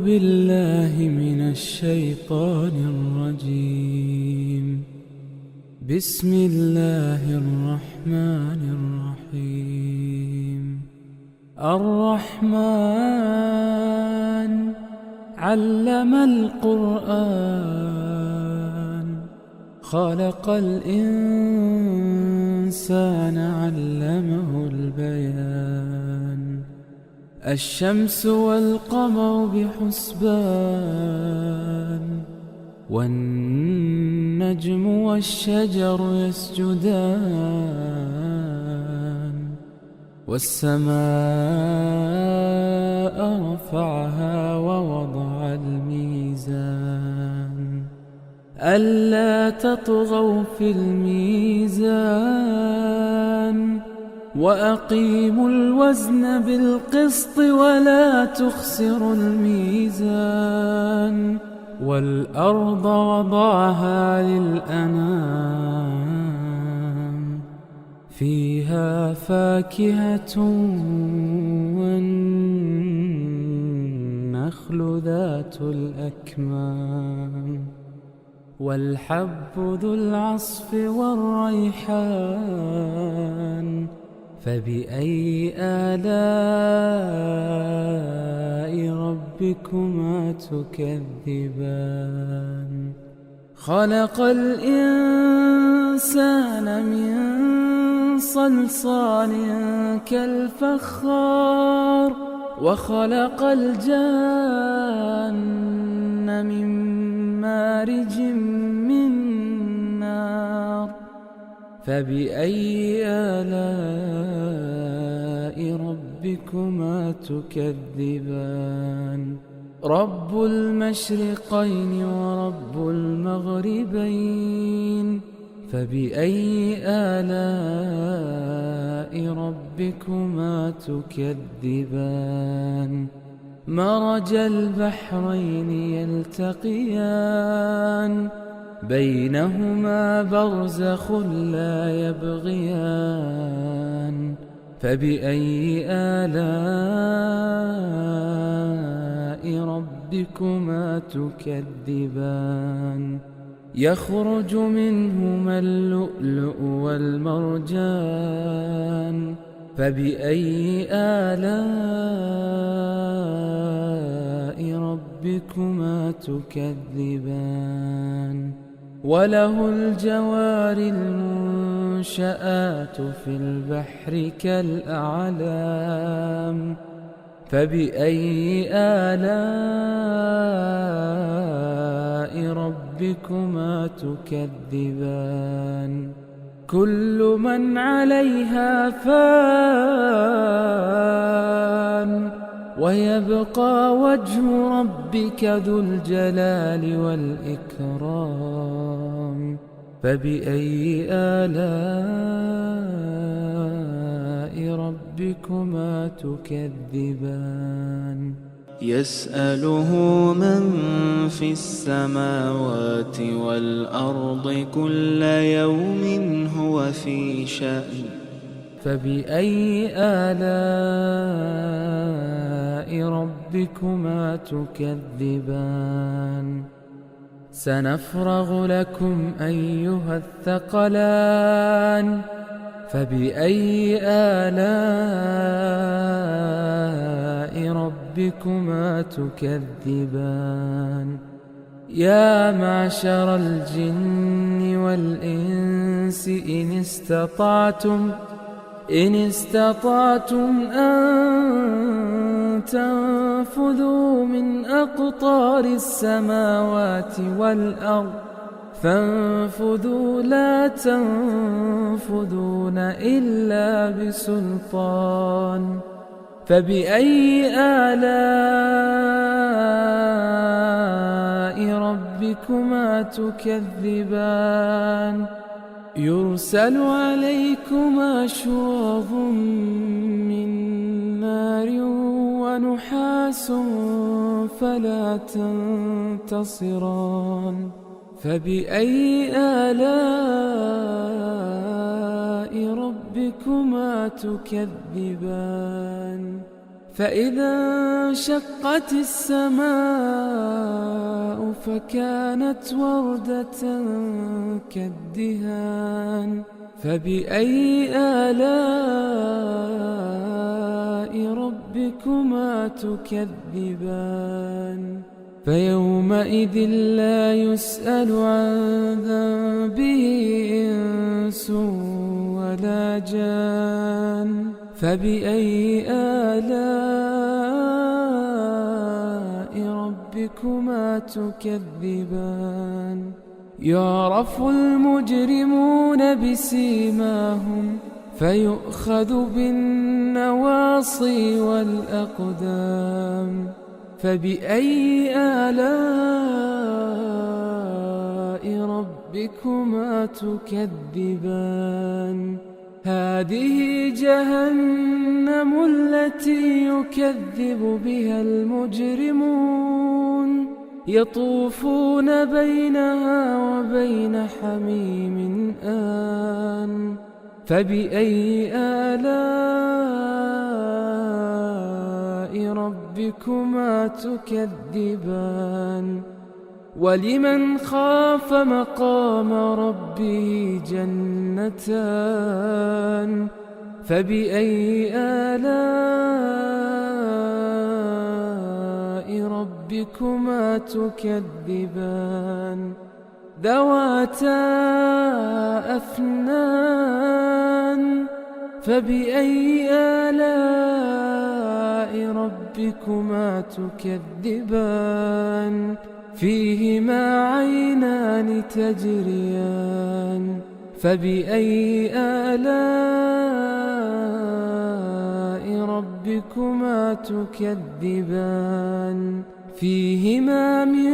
بالله من الشيطان الرجيم. بسم الله الرحمن الرحيم. الرحمن علم القرآن، خلق الإنسان علمه البيان. الشمس والقمر بحسبان، والنجم والشجر يسجدان. والسماء رفعها ووضع الميزان، ألا تطغوا في الميزان. وأقيموا الوزن بالقسط ولا تخسروا الميزان. والأرض وضعها للأنام، فيها فاكهة والنخل ذات الأكمام، والحب ذو العصف والريحان. فبأي آلاء ربكما تكذبان؟ خلق الإنسان من صلصال كالفخار، وخلق الجان من مارج من نار. فبأي آلاء ربكما تكذبان؟ رب المشرقين ورب المغربين. فبأي آلاء ربكما تكذبان؟ مرج البحرين يلتقيان، بينهما برزخ لا يبغيان. فبأي آلاء ربكما تكذبان؟ يخرج منهما اللؤلؤ والمرجان. فبأي آلاء ربكما تكذبان؟ وله الجوار المنشآت في البحر كالأعلام. فبأي آلاء ربكما تكذبان؟ كل من عليها فان، ويبقى وجه ربك ذو الجلال والإكرام. فبأي آلاء ربكما تكذبان؟ يسأله من في السماوات والأرض كل يوم هو في شأن. فبأي آلاء ربكما تكذبان؟ سنفرغ لكم أيها الثقلان. فبأي آلاء ربكما تكذبان؟ يا معشر الجن والإنس إن استطعتم أن تنفذوا من أقطار السماوات والأرض فانفذوا، لا تنفذون إلا بسلطان. فبأي آلاء ربكما تكذبان؟ يرسل عليكما شواظ من نار ونحاس فلا تنتصران. فبأي آلاء ربكما تكذبان؟ فإذا انشقت السماء فكانت وردة كالدهان فبأي آلاء ربكما تكذبان فيومئذ لا يسأل عن ذنبه إنس ولا جان فبأي آلاء ربكما تكذبان يعرف المجرمون بسيماهم فيؤخذ بالنواصي والأقدام فبأي آلاء ربكما تكذبان هذه جهنم التي يكذب بها المجرمون يطوفون بينها وبين حميم آن فبأي آلاء ربكما تكذبان ولمن خاف مقام ربه جنتان فبأي آلاء ربكما تكذبان ذواتا أفنان فبأي آلاء ربكما تكذبان فيهما عينان تجريان فبأي آلاء ربكما تكذبان فيهما من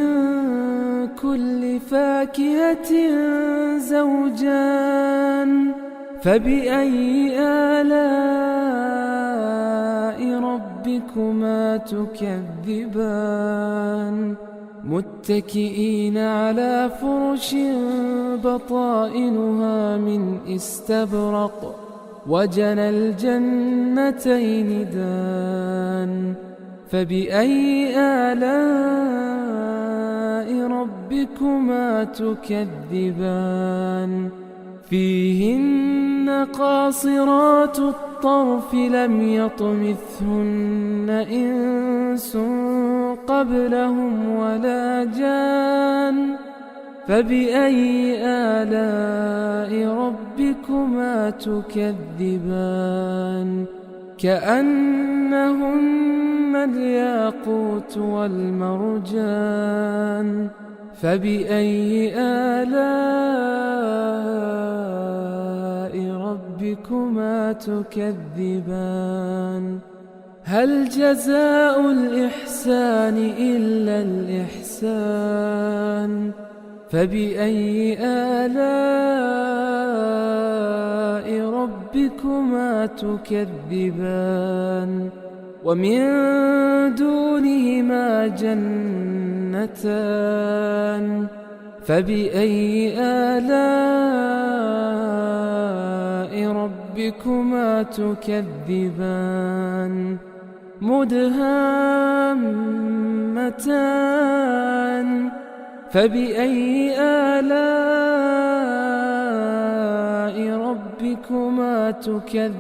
كل فاكهة زوجان فبأي آلاء ربكما تكذبان متكئين على فرش بطائنها من استبرق وجنى الجنتين دان فبأي آلاء ربكما تكذبان فيهن قاصرات الطرف لم يطمثهن إنس قبلهم ولا جان فبأي آلاء ربكما تكذبان كأنهن الياقوت والمرجان فبأي آلاء ربكما تكذبان هل جزاء الإحسان إلا الإحسان فبأي آلاء ربكما تكذبان ومن دونهما جنتان فبأي آلاء ربكما تكذبان مدهامتان فبأي آلاء ربكما تكذبان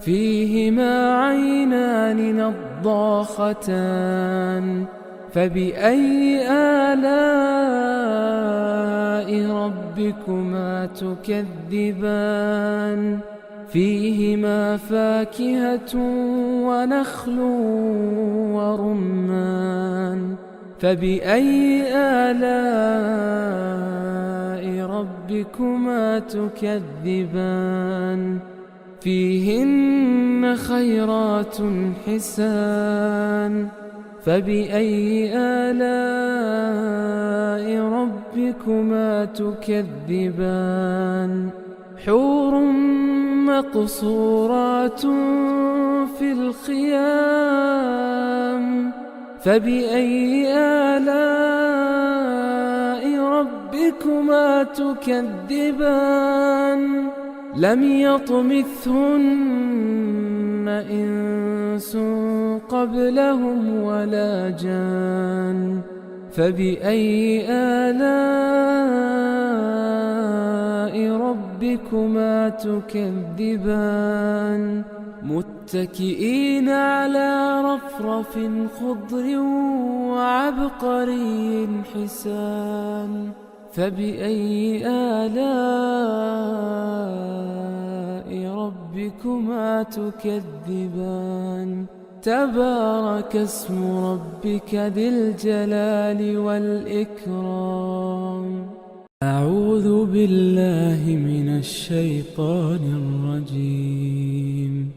فيهما عينان نضاختان فبأي آلاء ربكما تكذبان فيهما فاكهة ونخل ورمان فبأي آلاء ربكما تكذبان فيهن خيرات حسان فبأي آلاء ربكما تكذبان حور مقصورات في الخيام فبأي آلاء ربكما تكذبان لم يطمثهن إنس قبلهم ولا جان فبأي آلاء ربكما تكذبان متكئين على رفرف خضر وعبقري حسان فبأي آلاء ربكما تكذبان تبارك اسم ربك ذي الجلال والإكرام أعوذ بالله من الشيطان الرجيم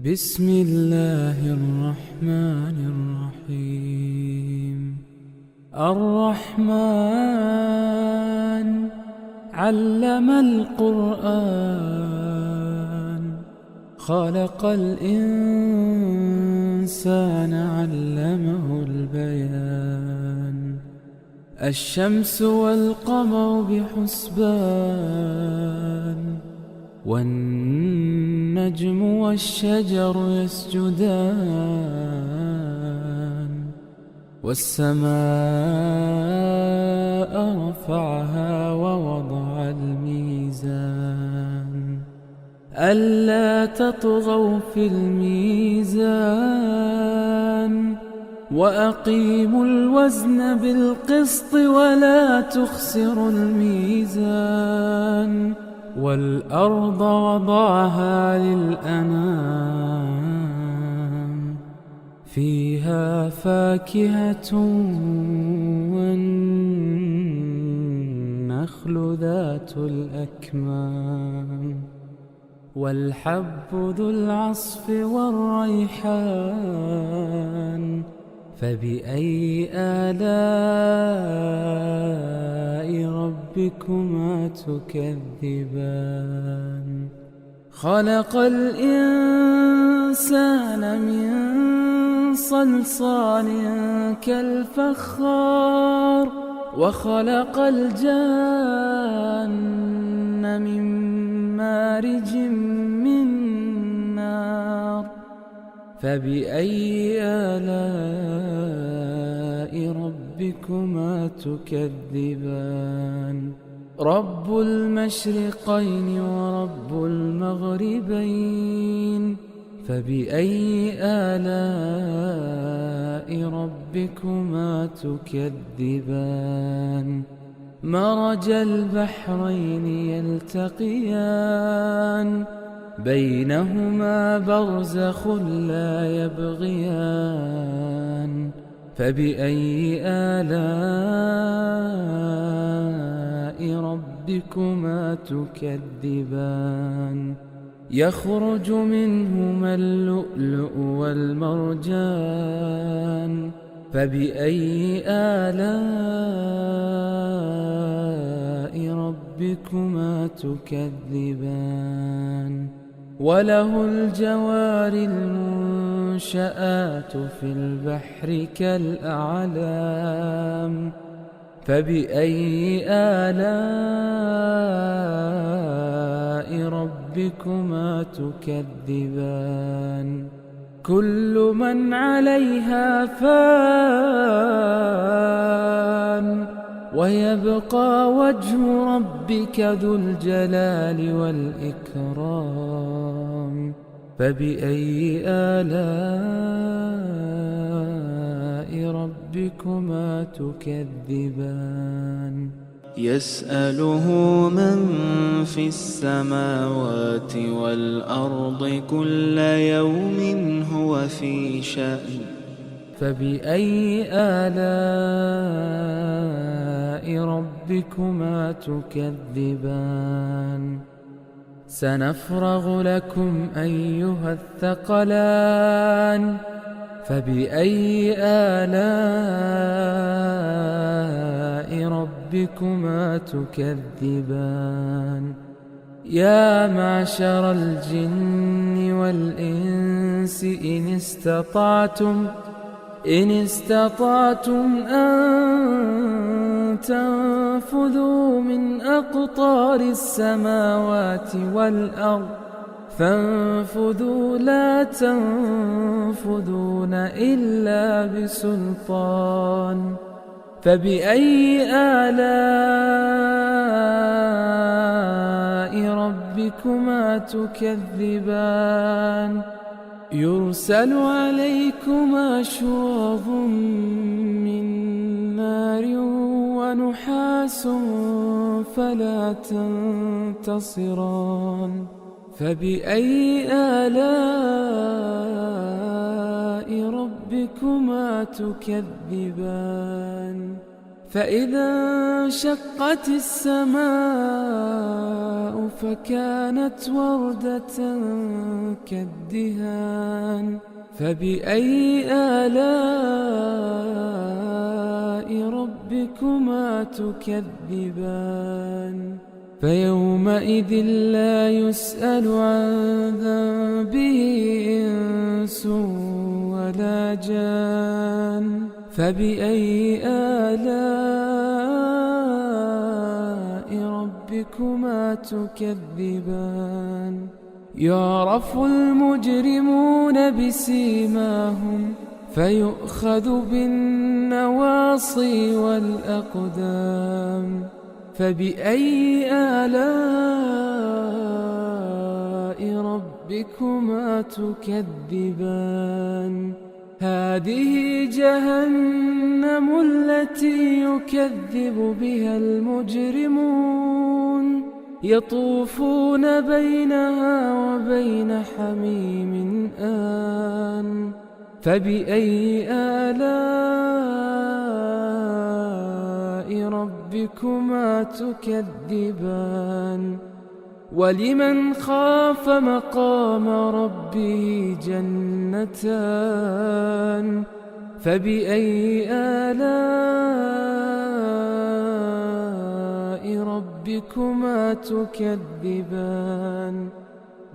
بسم الله الرحمن الرحيم الرحمن علم القرآن خلق الإنسان علمه البيان الشمس والقمر بحسبان والنجم والشجر يسجدان والسماء رفعها ووضع الميزان ألا تطغوا في الميزان وأقيموا الوزن بالقسط ولا تخسروا الميزان والأرض وضعها للأنام فيها فاكهة والنخل ذات الأكمام والحب ذو العصف والريحان فبأي آلاء ربكما تكذبان خلق الإنسان من صلصال كالفخار وخلق الجان من مارج من نار فبأي آلاء ربكما تكذبان رب المشرقين ورب المغربين فبأي آلاء ربكما تكذبان مرج البحرين يلتقيان بينهما برزخ لا يبغيان فبأي آلاء ربكما تكذبان يخرج منهما اللؤلؤ والمرجان فبأي آلاء ربكما تكذبان وله الجوار المنشآت في البحر كالأعلام فبأي آلاء ربكما تكذبان كل من عليها فان ويبقى وجه ربك ذو الجلال والإكرام فبأي آلاء ربكما تكذبان يسأله من في السماوات والأرض كل يوم هو في شأن فبأي آلاء ربكما تكذبان سنفرغ لكم أيها الثقلان فبأي آلاء ربكما تكذبان يا معشر الجن والإنس إن استطعتم أن تنفذوا من أقطار السماوات والأرض فانفذوا لا تنفذون إلا بسلطان فبأي آلاء ربكما تكذبان يرسل عليكما شواظ من نار ونحاس فلا تنتصران فبأي آلاء ربكما تكذبان فإذا انشقت السماء فكانت وردة كالدهان فبأي آلاء ربكما تكذبان فيومئذ لا يسأل عن ذنبه إنس ولا جان فبأي آلاء ربكما تكذبان يعرف المجرمون بسيماهم فيؤخذ بالنواصي والأقدام فبأي آلاء ربكما تكذبان هذه جهنم التي يكذب بها المجرمون يطوفون بينها وبين حميم آن فبأي آلاء ربكما تكذبان ولمن خاف مقام ربه جنتان فبأي آلاء ربكما تكذبان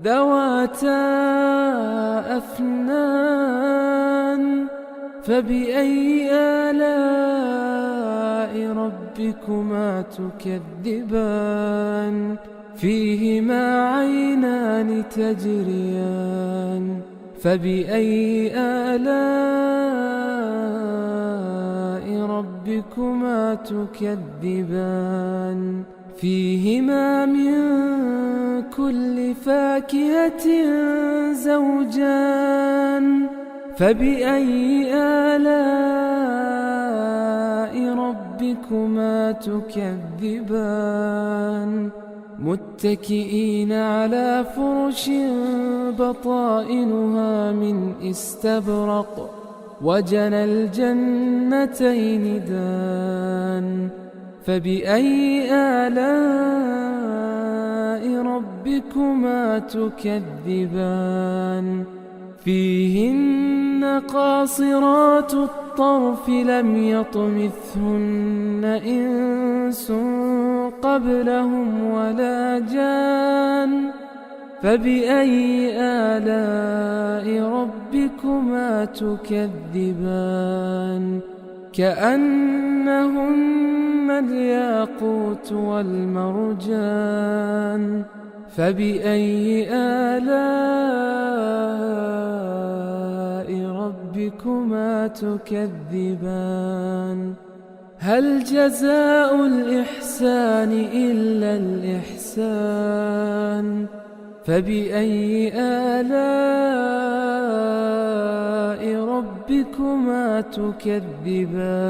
ذواتا أفنان فبأي آلاء ربكما تكذبان فيهما عينان تجريان فبأي آلاء ربكما تكذبان فيهما من كل فاكهة زوجان فبأي آلاء ربكما تكذبان متكئين على فرش بطائنها من استبرق وجنى الجنتين دان فبأي آلاء ربكما تكذبان فيهن قاصرات الطرف لم يطمثهن إنس قبلهم ولا جان فبأي آلاء ربكما تكذبان كأنهن الياقوت والمرجان فبأي آلاء ربكما تكذبان هل جزاء الإحسان إلا الإحسان فبأي آلاء ربكما تكذبان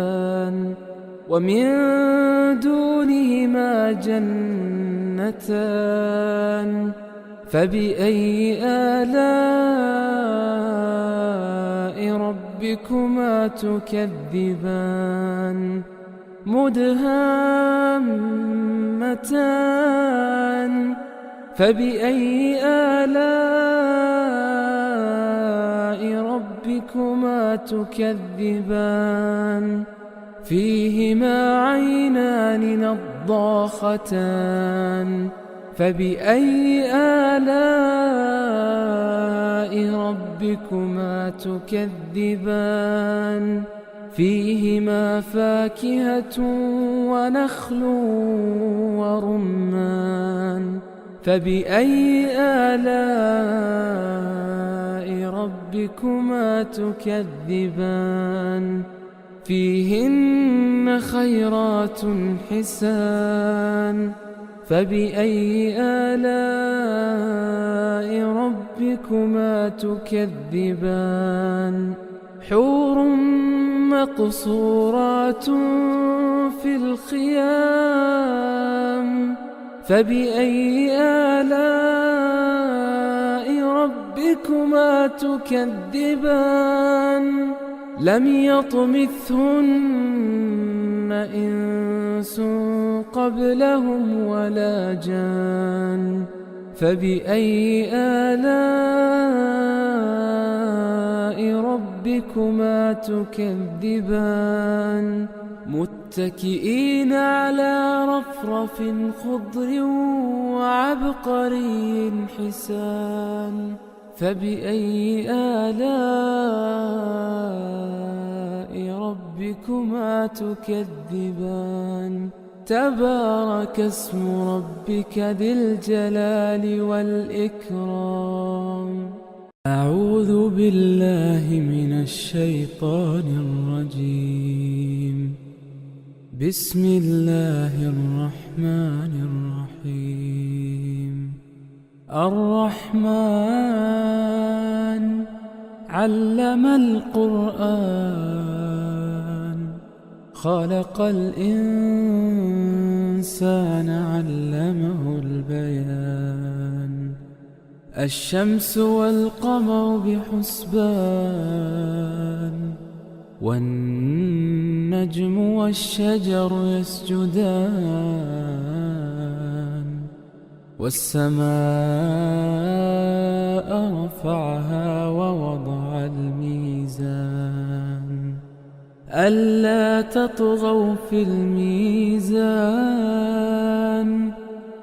ومن دونهما جنتان فبأي آلاء ربكما تكذبان مدهامتان فبأي آلاء ربكما تكذبان فيهما عينان نضاختان فبأي آلاء ربكما تكذبان فيهما فاكهة ونخل ورمان فبأي آلاء ربكما تكذبان فيهن خيرات حسان فبأي آلاء ربكما تكذبان حور مقصورات في الخيام فبأي آلاء ربكما تكذبان لم يطمثهن إنس قبلهم ولا جان فبأي آلاء ربكما تكذبان متكئين على رفرف خضر وعبقري حسان فبأي آلاء ربكما تكذبان تبارك اسم ربك ذي الجلال والإكرام أعوذ بالله من الشيطان الرجيم بسم الله الرحمن الرحيم الرحمن علم القرآن خلق الإنسان علمه البيان الشمس والقمر بحسبان والنجم والشجر يسجدان والسماء رفعها ووضع الميزان ألا تطغوا في الميزان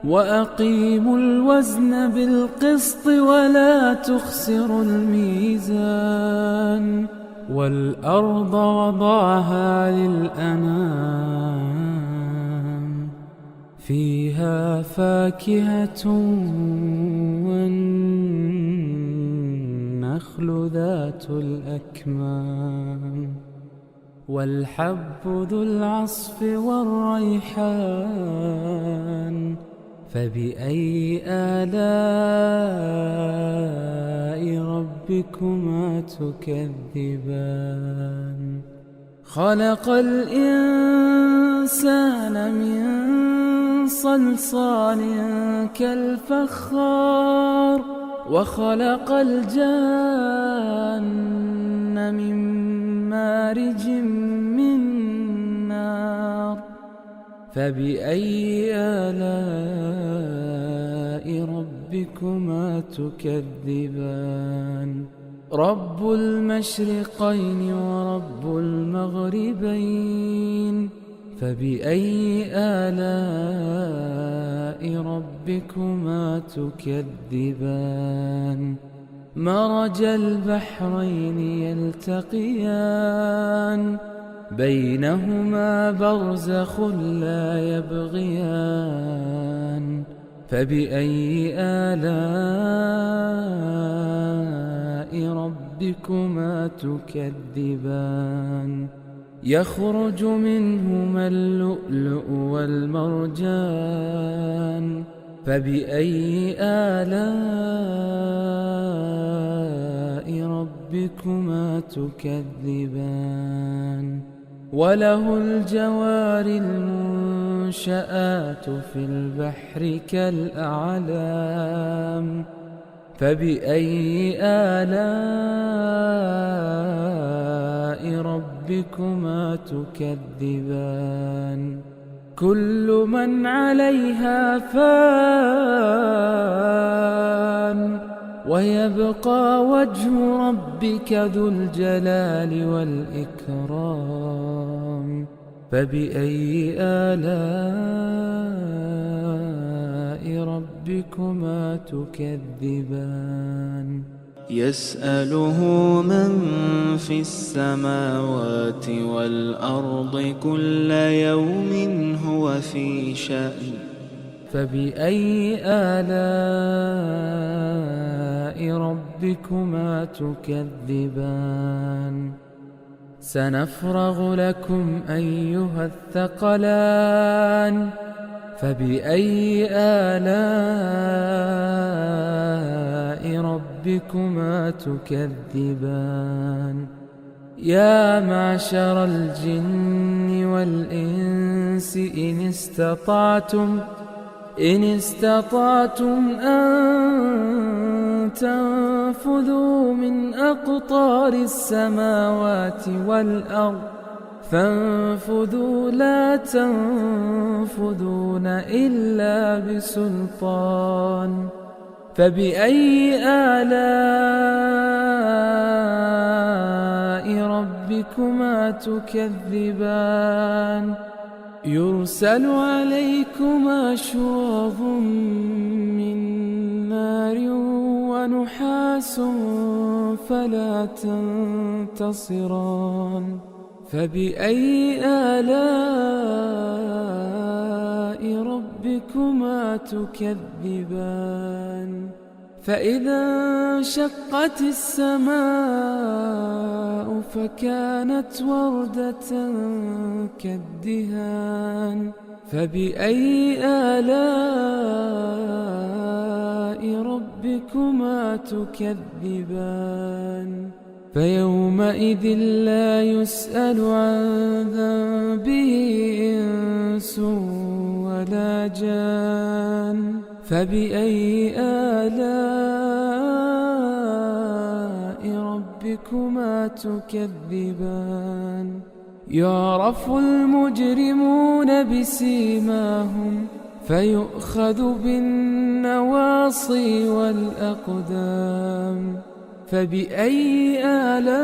وأقيموا الوزن بالقسط ولا تخسروا الميزان والأرض وضعها للأنام فيها فاكهة والنخل ذات الأكمام والحب ذو العصف والريحان فبأي آلاء ربكما تكذبان خلق الإنسان من صلصال كالفخار وخلق الجان من مارج من نار فبأي آلاء ربكما تكذبان رب المشرقين ورب المغربين فبأي آلاء ربكما تكذبان مرج البحرين يلتقيان بينهما برزخ لا يبغيان فبأي آلاء ربكما تكذبان يخرج منهما اللؤلؤ والمرجان فبأي آلاء ربكما تكذبان وله الجوار المنشآت في البحر كالأعلام فبأي آلاء ربكما تكذبان كل من عليها فان ويبقى وجه ربك ذو الجلال والإكرام فبأي آلاء ربكما تكذبان يسأله من في السماوات والأرض كل يوم هو في شأن فبأي آلاء ربكما تكذبان سنفرغ لكم أيها الثقلان فبأي آلاء ربكما تكذبان يا معشر الجن والإنس إن استطعتم أن تنفذوا من أقطار السماوات والأرض فانفذوا لا تنفذون إلا بسلطان فبأي آلاء ربكما تكذبان يرسل عليكما شواظ من نار ونحاس فلا تنتصران فبأي آلاء ربكما تكذبان فإذا انشقت السماء فكانت وردة كالدهان فبأي آلاء ربكما تكذبان فيومئذ لا يسأل عن ذنبه إنس ولا جان فبأي آلاء ربكما تكذبان يعرف المجرمون بسيماهم فيؤخذ بالنواصي والأقدام فبأي آلاء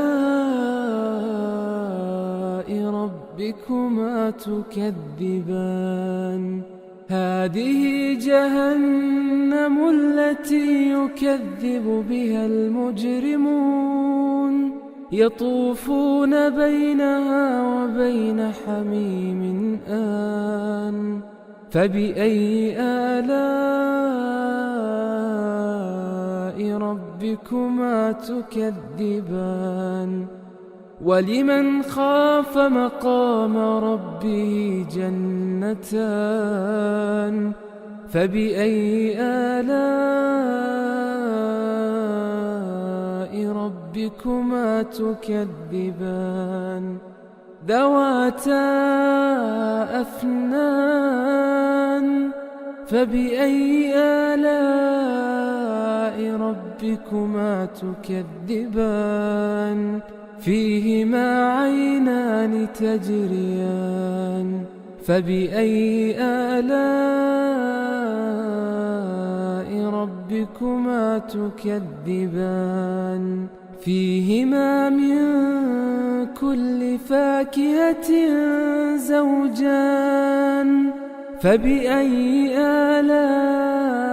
ربكما تكذبان هذه جهنم التي يكذب بها المجرمون يطوفون بينها وبين حميم آن فبأي آلاء ربكما تكذبان ولمن خاف مقام ربه جنتان فبأي آلاء ربكما تكذبان ذواتا أفنان فبأي آلاء ربكما تكذبان فيهما عينان تجريان فبأي آلاء ربكما تكذبان فيهما من كل فاكهة زوجان فبأي آلاء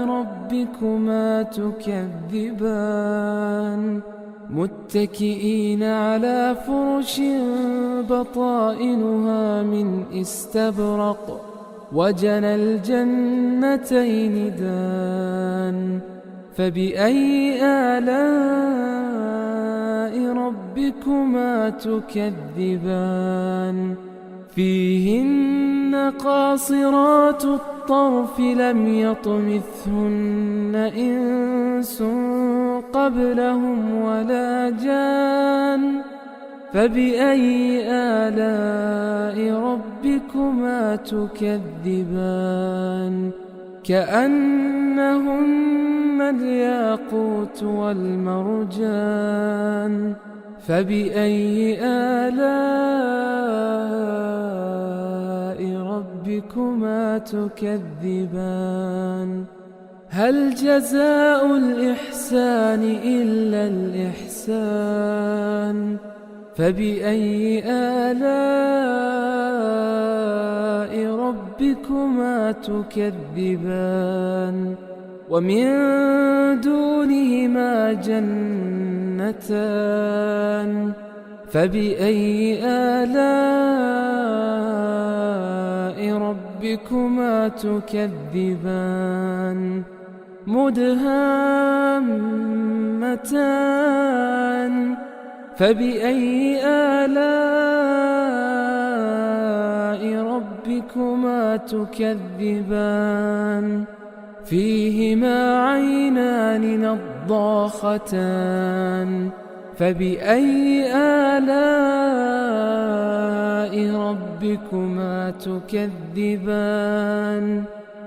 ربكما تكذبان متكئين على فرش بطائنها من استبرق وجنى الجنتين دان فبأي آلاء ربكما تكذبان فيهن قاصرات الطرف لم يطمثهن إنس قبلهم ولا جان فبأي آلاء ربكما تكذبان كأنهن الياقوت والمرجان فبأي آلاء ربكما تكذبان هل جزاء الإحسان إلا الإحسان فبأي آلاء ربكما تكذبان ومن دونهما جنتان فبأي آلاء ربكما ربكما تكذبان مدهامتان فبأي آلاء ربكما تكذبان فيهما عينان نضاختان فبأي آلاء ربكما تكذبان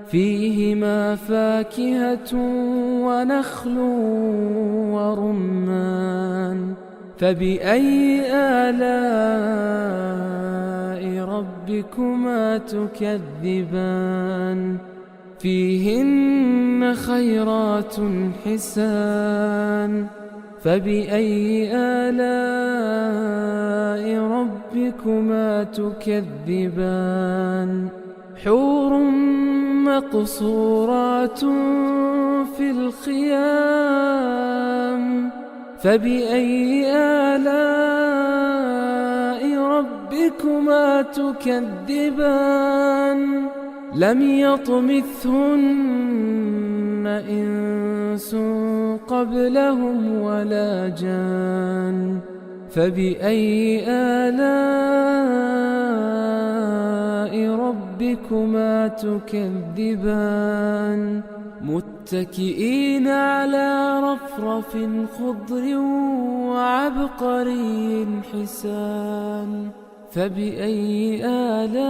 فيهما فاكهة ونخل ورمان فبأي آلاء ربكما تكذبان فيهن خيرات حسان فبأي آلاء ربكما تكذبان حور مقصورات في الخيام فبأي آلاء ربكما تكذبان لم يطمثهن إنس قبلهم ولا جان فبأي آلاء ربكما تكذبان متكئين على رفرف خضر وعبقري حسان فبأي آلاء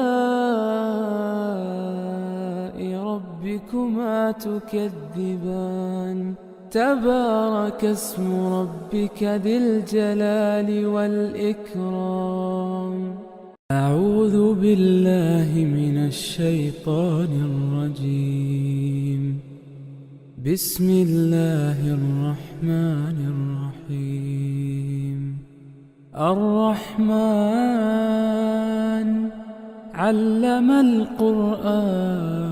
ربكما تكذبان تبارك اسم ربك ذي الجلال والإكرام أعوذ بالله من الشيطان الرجيم بسم الله الرحمن الرحيم الرحمن علم القرآن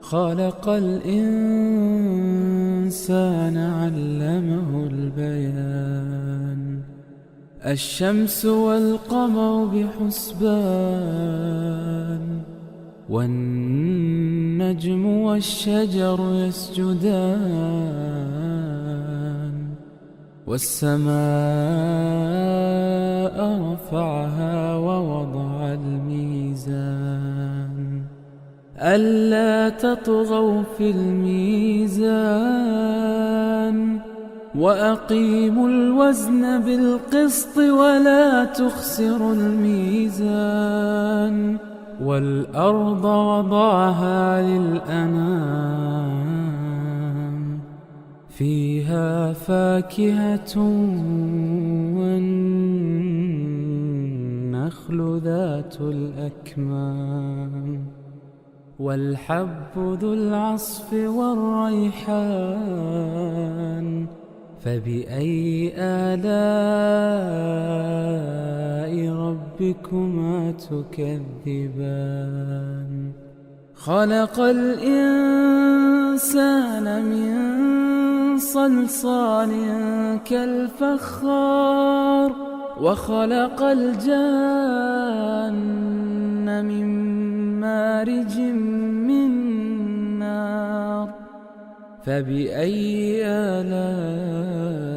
خلق الإنسان علمه البيان الشمس والقمر بحسبان والنجم والشجر يسجدان والسماء رفعها ووضع الميزان ألا تطغوا في الميزان وأقيموا الوزن بالقسط ولا تخسروا الميزان والأرض وضعها للأنام فيها فاكهة والنخل ذات الأكمام والحب ذو العصف والريحان فبأي آلاء ربكما تكذبان خلق الإنسان من صلصال كالفخار وخلق الجان من مارج من نار فبأي آلاء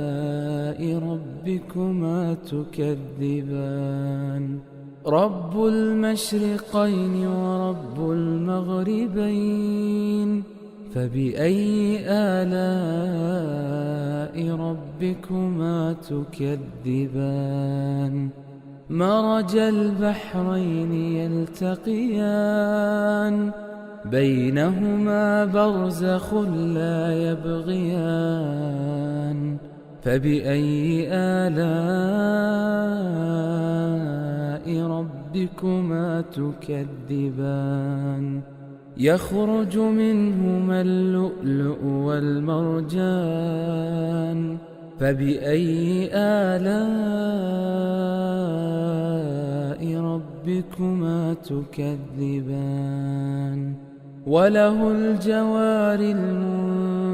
ربكما تكذبان رب المشرقين ورب المغربين فبأي آلاء ربكما تكذبان مرج البحرين يلتقيان بينهما برزخ لا يبغيان فبأي آلاء ربكما تكذبان يخرج منهما اللؤلؤ والمرجان فبأي آلاء ربكما تكذبان وله الجوار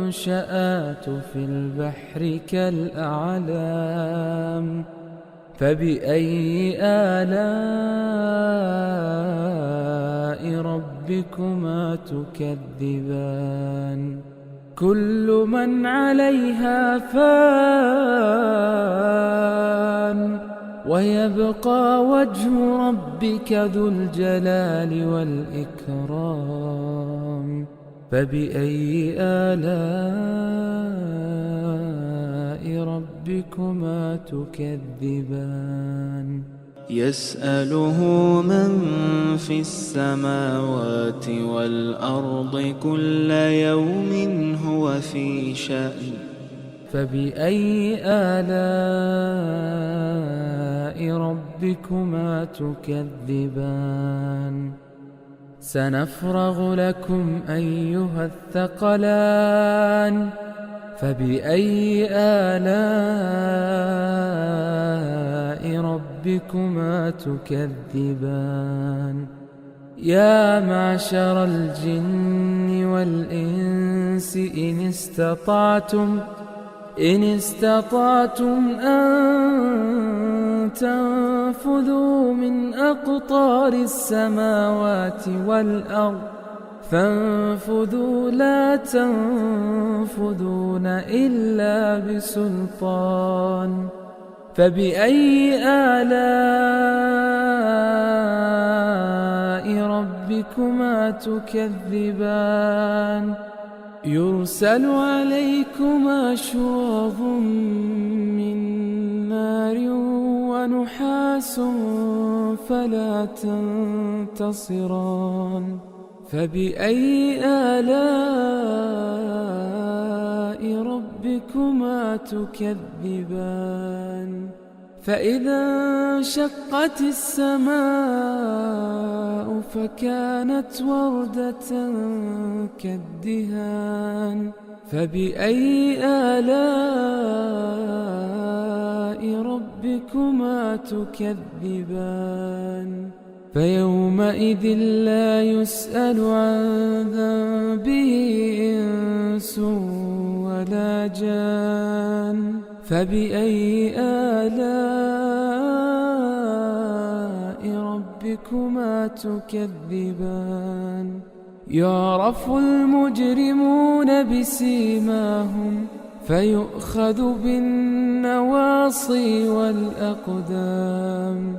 المنشآت في البحر كالأعلام فبأي آلاء ربكما تكذبان كل من عليها فان ويبقى وجه ربك ذو الجلال والإكرام فبأي آلاء ربكما تكذبان يسأله من في السماوات والأرض كل يوم هو في شأن فبأي آلاء ربكما تكذبان سنفرغ لكم أيها الثقلان فبأي آلاء ربكما تكذبان يا معشر الجن والإنس إن استطعتم أن تنفذوا من أقطار السماوات والأرض فانفذوا لا تنفذون إلا بسلطان فبأي آلاء ربكما تكذبان يرسل عليكما شواظ من نار ونحاس فلا تنتصران فبأي آلاء ربكما تكذبان فإذا انشقت السماء فكانت وردة كالدهان فبأي آلاء ربكما تكذبان فيومئذ لا يسأل عن ذنبه إنس ولا جان فبأي آلاء ربكما تكذبان يعرف المجرمون بسيماهم فيؤخذ بالنواصي والأقدام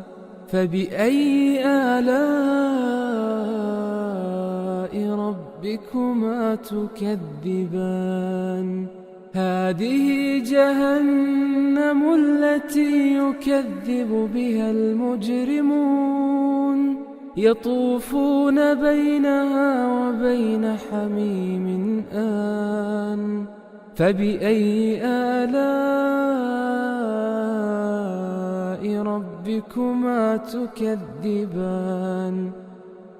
فبأي آلاء ربكما تكذبان هذه جهنم التي يكذب بها المجرمون يطوفون بينها وبين حميم آن فبأي آلاء ربكما تكذبان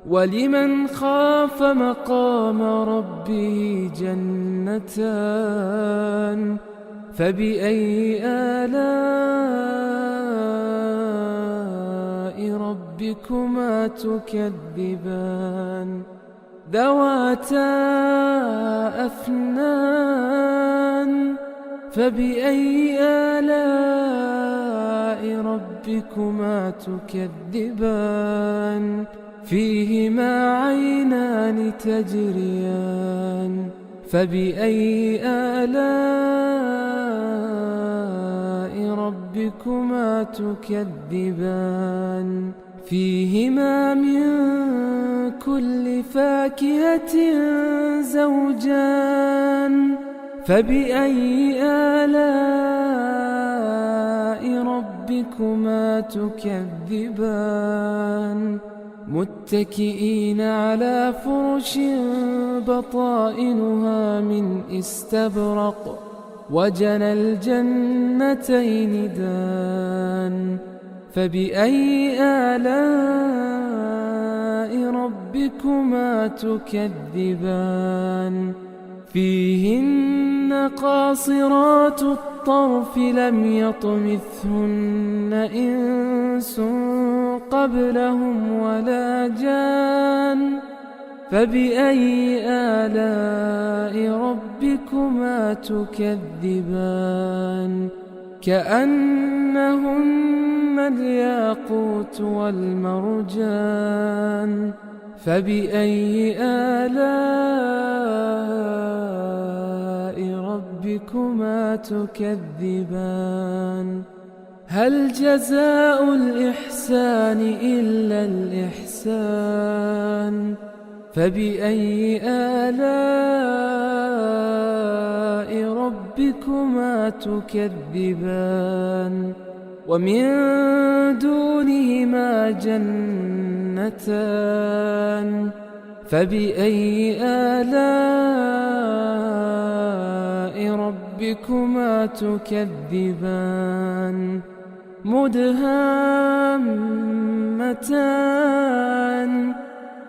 ولمن خاف مقام ربه جنتان فبأي آلاء ربكما تكذبان ذواتا أفنان فبأي آلاء ربكما تكذبان فيهما عينان تجريان فبأي آلاء ربكما تكذبان فيهما من كل فاكهة زوجان فبأي آلاء ربكما تكذبان متكئين على فرش بطائنها من استبرق وجنى الجنتين دان فبأي آلاء ربكما تكذبان فيهن قاصرات الطرف لم يطمثهن إنس قبلهم ولا جان فبأي آلاء ربكما تكذبان كأنهن الياقوت والمرجان فبأي آلاء ربكما تكذبان هل جزاء الإحسان إلا الإحسان فبأي آلاء ربكما تكذبان ومن دونهما جنتان فبأي آلاء ربكما تكذبان مدهامتان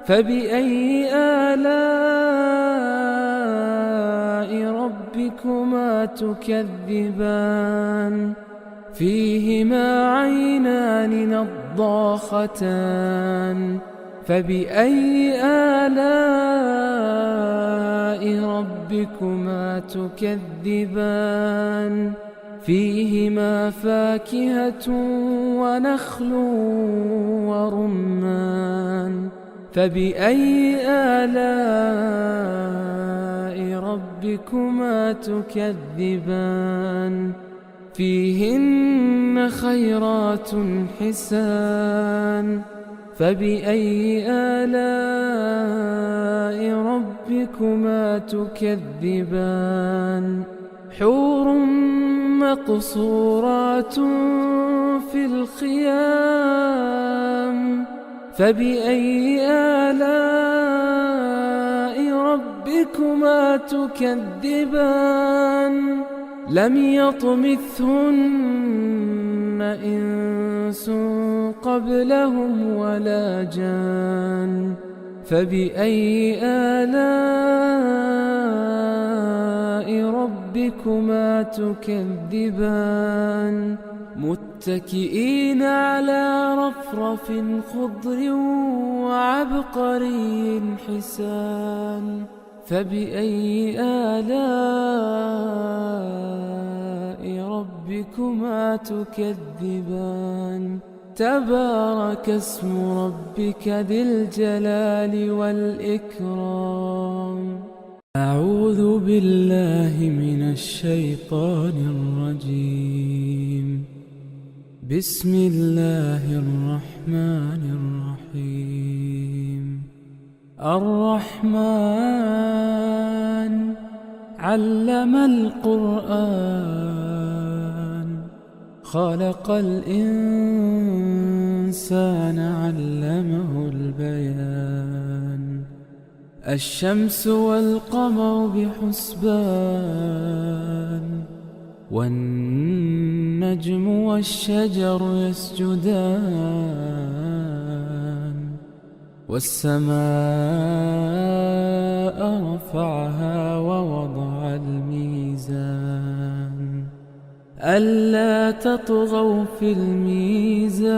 فبأي آلاء ربكما تكذبان فيهما عينان نضاختان فبأي آلاء ربكما تكذبان فيهما فاكهة ونخل ورمان فبأي آلاء ربكما تكذبان فيهن خيرات حسان فبأي آلاء ربكما تكذبان حور مقصورات في الخيام فبأي آلاء ربكما تكذبان لم يطمثهن إنس قبلهم ولا جان فبأي آلاء ربكما تكذبان متكئين على رفرف خضر وعبقري حسان فبأي آلاء ربكما تكذبان تبارك اسم ربك ذي الجلال والإكرام أعوذ بالله من الشيطان الرجيم بسم الله الرحمن الرحيم الرحمن علم القرآن خلق الإنسان علمه البيان الشمس والقمر بحسبان والنجم والشجر يسجدان والسماء رفعها ووضع الميزان ألا تطغوا في الميزان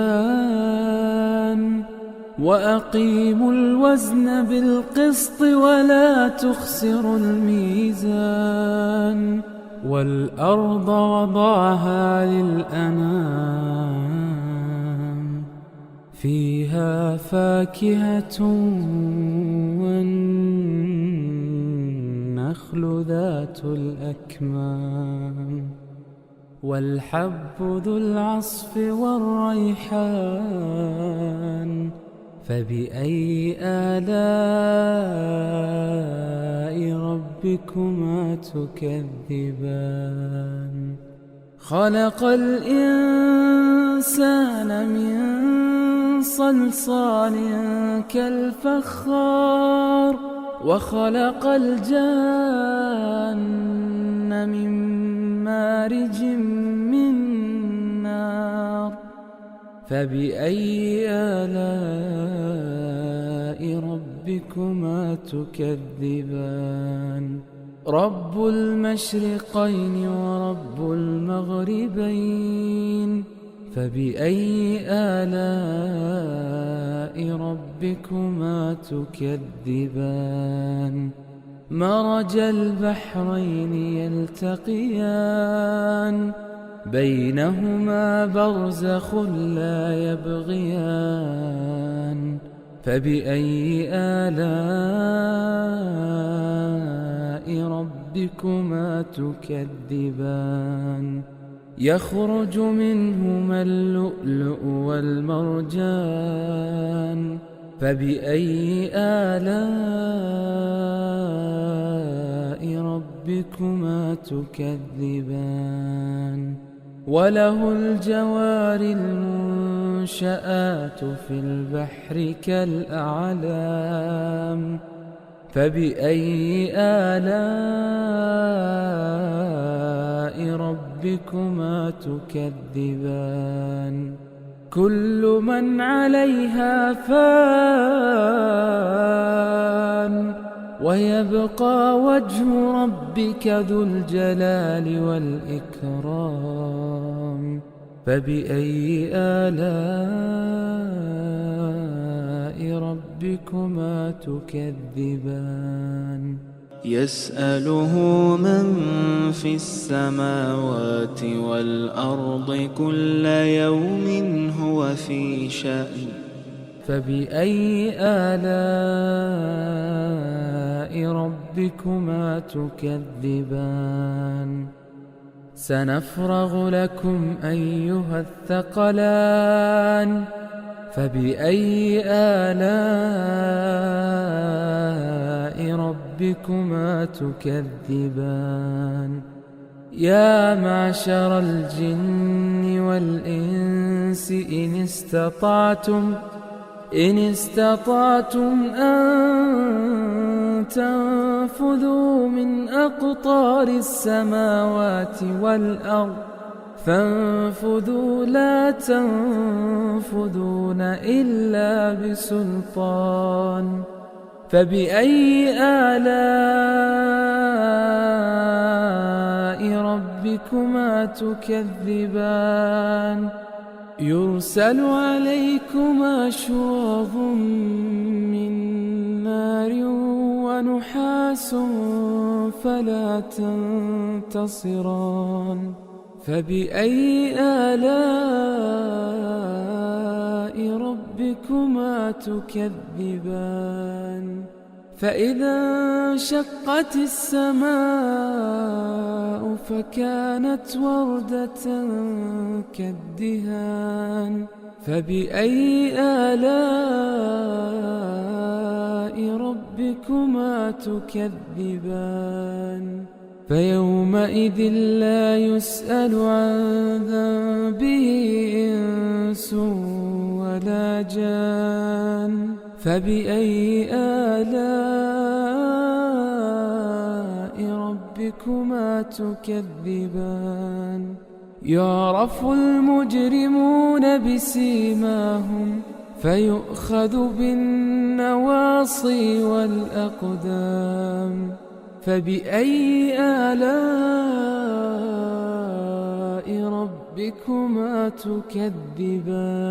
وأقيموا الوزن بالقسط ولا تخسروا الميزان والأرض وضعها للأنام فيها فاكهة والنخل ذات الأكمام والحب ذو العصف والريحان فبأي آلاء ربكما تكذبان خلق الإنسان من صلصال كالفخار وخلق الجان من مارج من نار فبأي آلاء ربكما تكذبان رب المشرقين ورب المغربين فبأي آلاء ربكما تكذبان مرج البحرين يلتقيان بينهما برزخ لا يبغيان فبأي آلاء ربكما تكذبان يخرج منهما اللؤلؤ والمرجان فبأي آلاء ربكما تكذبان وله الجوار المنشآت في البحر كالأعلام فبأي آلاء ربكما تكذبان كل من عليها فان ويبقى وجه ربك ذو الجلال والإكرام فبأي آلاء ربكما تكذبان يسأله من في السماوات والأرض كل يوم هو في شأن فبأي آلاء ربكما تكذبان سنفرغ لكم أيها الثقلان فبأي آلاء ربكما تكذبان يا معشر الجن والإنس إن استطعتم أن تنفذوا من أقطار السماوات والأرض فانفذوا لا تنفذون إلا بسلطان فبأي آلاء ربكما تكذبان يرسل عليكما شواظ من نار ونحاس فلا تنتصران فبأي آلاء ربكما تكذبان فإذا انشقت السماء فكانت وردة كالدهان فبأي آلاء ربكما تكذبان فيومئذ لا يسأل عن ذنبه إنس ولا جان فبأي آلاء ربكما تكذبان يعرف المجرمون بسيماهم فيؤخذ بالنواصي والأقدام فبأي آلاء ربكما تكذبان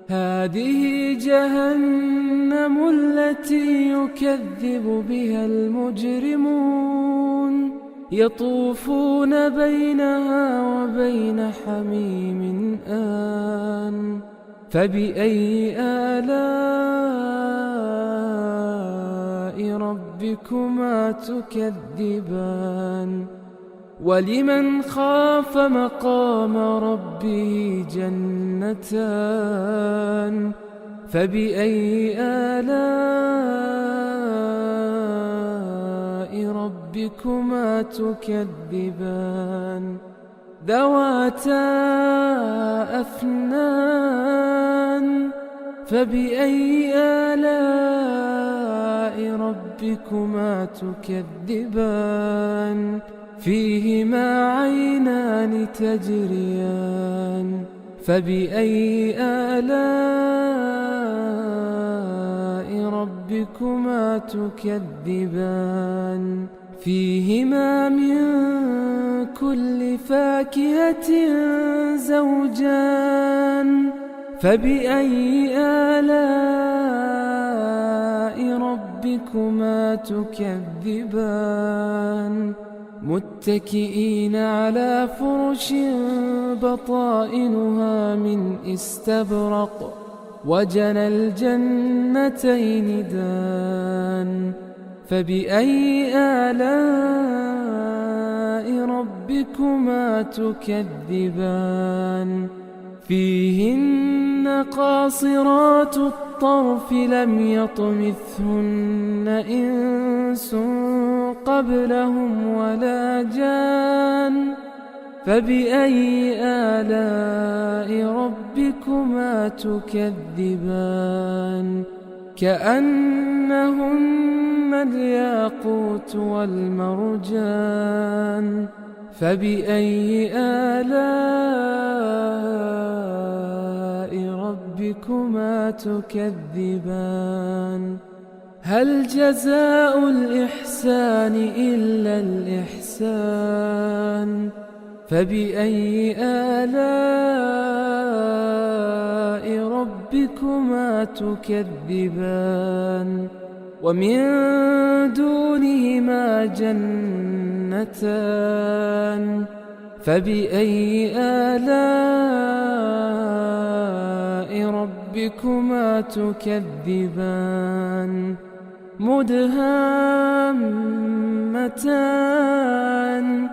هذه جهنم التي يكذب بها المجرمون يطوفون بينها وبين حميم آن فبأي آلاء ربكما تكذبان ولمن خاف مقام ربه جنتان فبأي آلاء ربكما تكذبان ذواتا أفنان فبأي آلاء ربكما تكذبان فيهما عينان تجريان فبأي آلاء ربكما تكذبان فيهما من كل فاكهة زوجان فبأي آلاء ربكما تكذبان متكئين على فرش بطائنها من استبرق وجنى الجنتين دان فبأي آلاء ربكما تكذبان فيهن قاصرات الطرف لم يطمثهن إنس قبلهم ولا جان فبأي آلاء ربكما تكذبان كأنهن الياقوت والمرجان فبأي آلاء ربكما تكذبان هل جزاء الإحسان إلا الإحسان فبأي آلاء ربكما تكذبان ومن دونهما جنتان فبأي آلاء ربكما تكذبان مدهامتان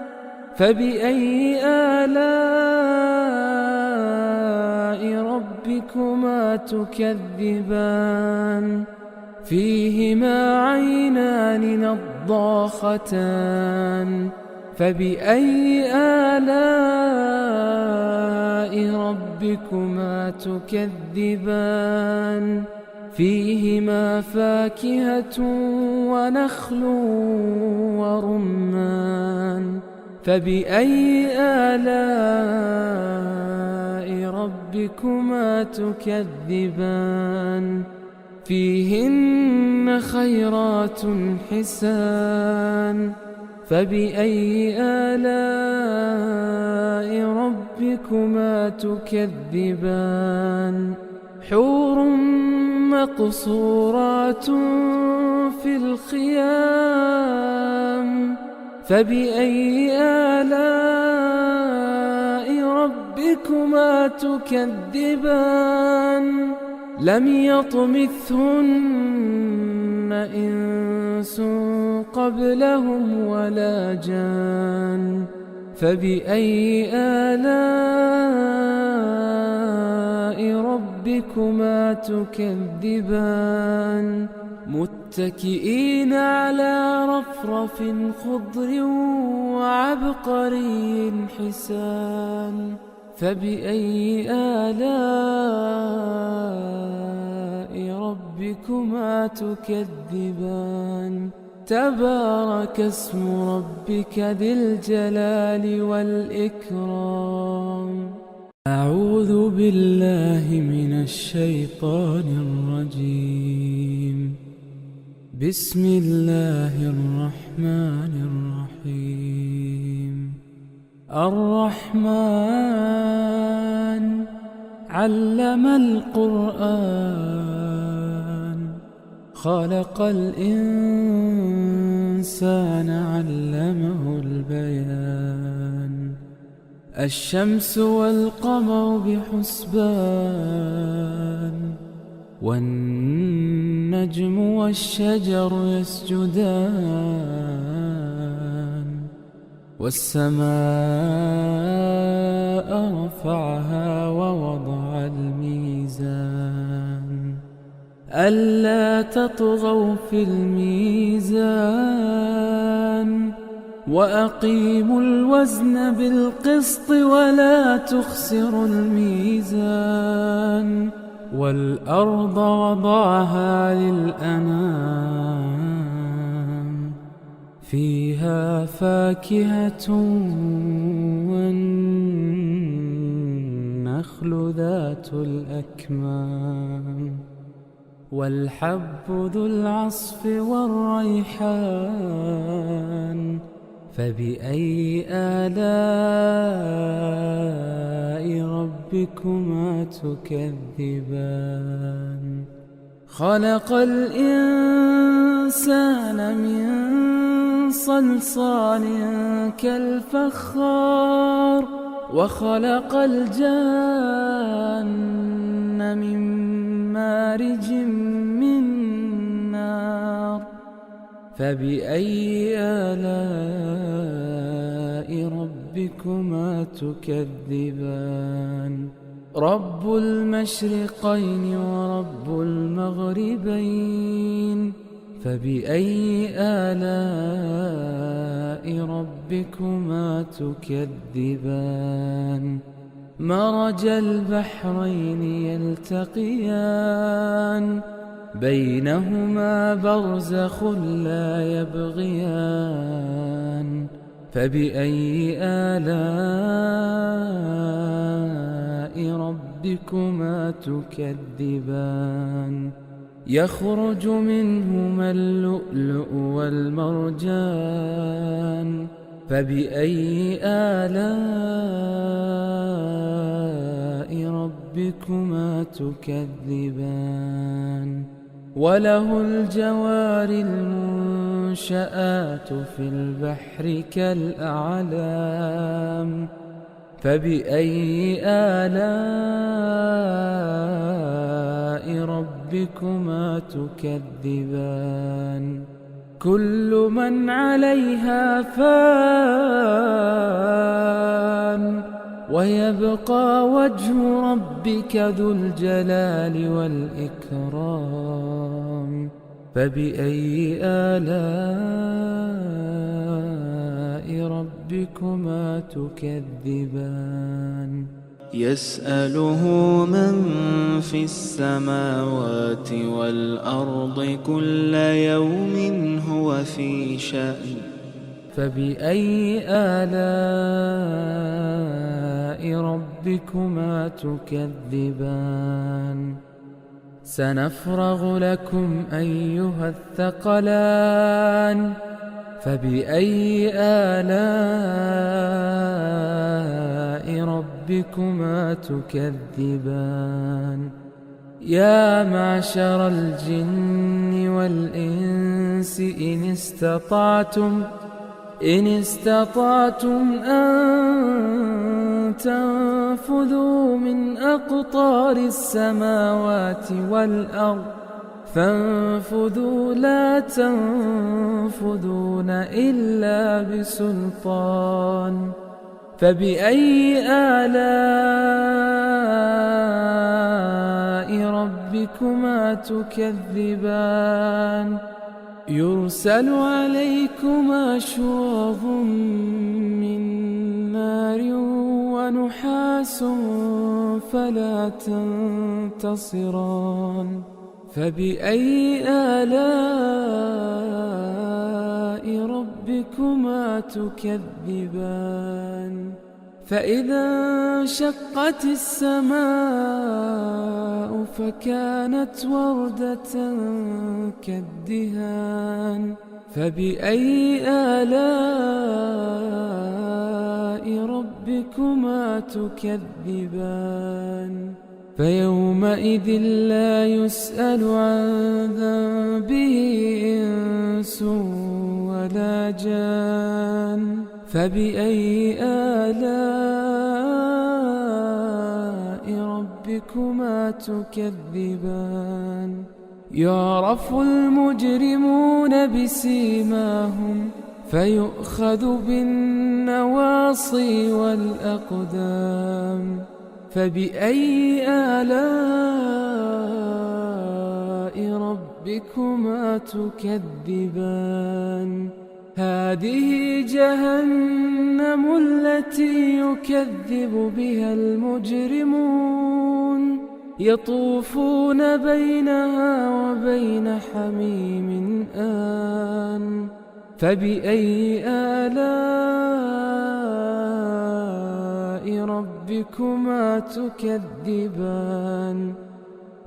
فبأي آلاء ربكما تكذبان فيهما عينان نضاختان فبأي آلاء ربكما تكذبان فيهما فاكهة ونخل ورمان فبأي آلاء ربكما تكذبان فيهن خيرات حسان فبأي آلاء ربكما تكذبان حور مقصورات في الخيام فبأي آلاء ربكما تكذبان لم يطمثهن إنس قبلهم ولا جان فبأي آلاء ربكما تكذبان متكئين على رفرف خضر وعبقري حسان فبأي آلاء ربكما تكذبان تبارك اسم ربك ذي الجلال والإكرام أعوذ بالله من الشيطان الرجيم بسم الله الرحمن الرحيم الرحمن علم القرآن خلق الإنسان علمه البيان الشمس والقمر بحسبان والنجم والشجر يسجدان والسماء رفعها ووضع الميزان ألا تطغوا في الميزان وأقيموا الوزن بالقسط ولا تخسروا الميزان والأرض وضعها للأنام فيها فاكهة والنخل ذات الأكمام والحب ذو العصف والريحان فبأي آلاء ربكما تكذبان خلق الإنسان من صلصال كالفخار وخلق الجن من مارج من نار فبأي آلاء ربكما تكذبان رب المشرقين ورب المغربين فبأي آلاء ربكما تكذبان مرج البحرين يلتقيان بينهما برزخ لا يبغيان فبأي آلاء ربكما تكذبان يخرج منهما اللؤلؤ والمرجان فبأي آلاء ربكما تكذبان وله الجوار المنشآت في البحر كالأعلام فبأي آلاء ربكما تكذبان كل من عليها فان ويبقى وجه ربك ذو الجلال والإكرام فبأي آلاء ربكما تكذبان يسأله من في السماوات والأرض كل يوم هو في شأن فبأي آلاء ربكما تكذبان سنفرغ لكم أيها الثقلان فبأي آلاء ربكما تكذبان يا معشر الجن والإنس إن استطعتم أن تنفذوا من أقطار السماوات والأرض فانفذوا لا تنفذون إلا بسلطان فبأي آلاء ربكما تكذبان يرسل عليكما شواظ من نار ونحاس فلا تنتصران فبأي آلاء ربكما تكذبان فإذا انشقت السماء فكانت وردة كالدهان فبأي آلاء ربكما تكذبان فيومئذ لا يسأل عن ذنبه إنس ولا جان فبأي آلاء ربكما تكذبان يعرف المجرمون بسيماهم فيؤخذ بالنواصي والأقدام فبأي آلاء ربكما تكذبان هذه جهنم التي يكذب بها المجرمون يطوفون بينها وبين حميم آن فبأي آلاء ربكما تكذبان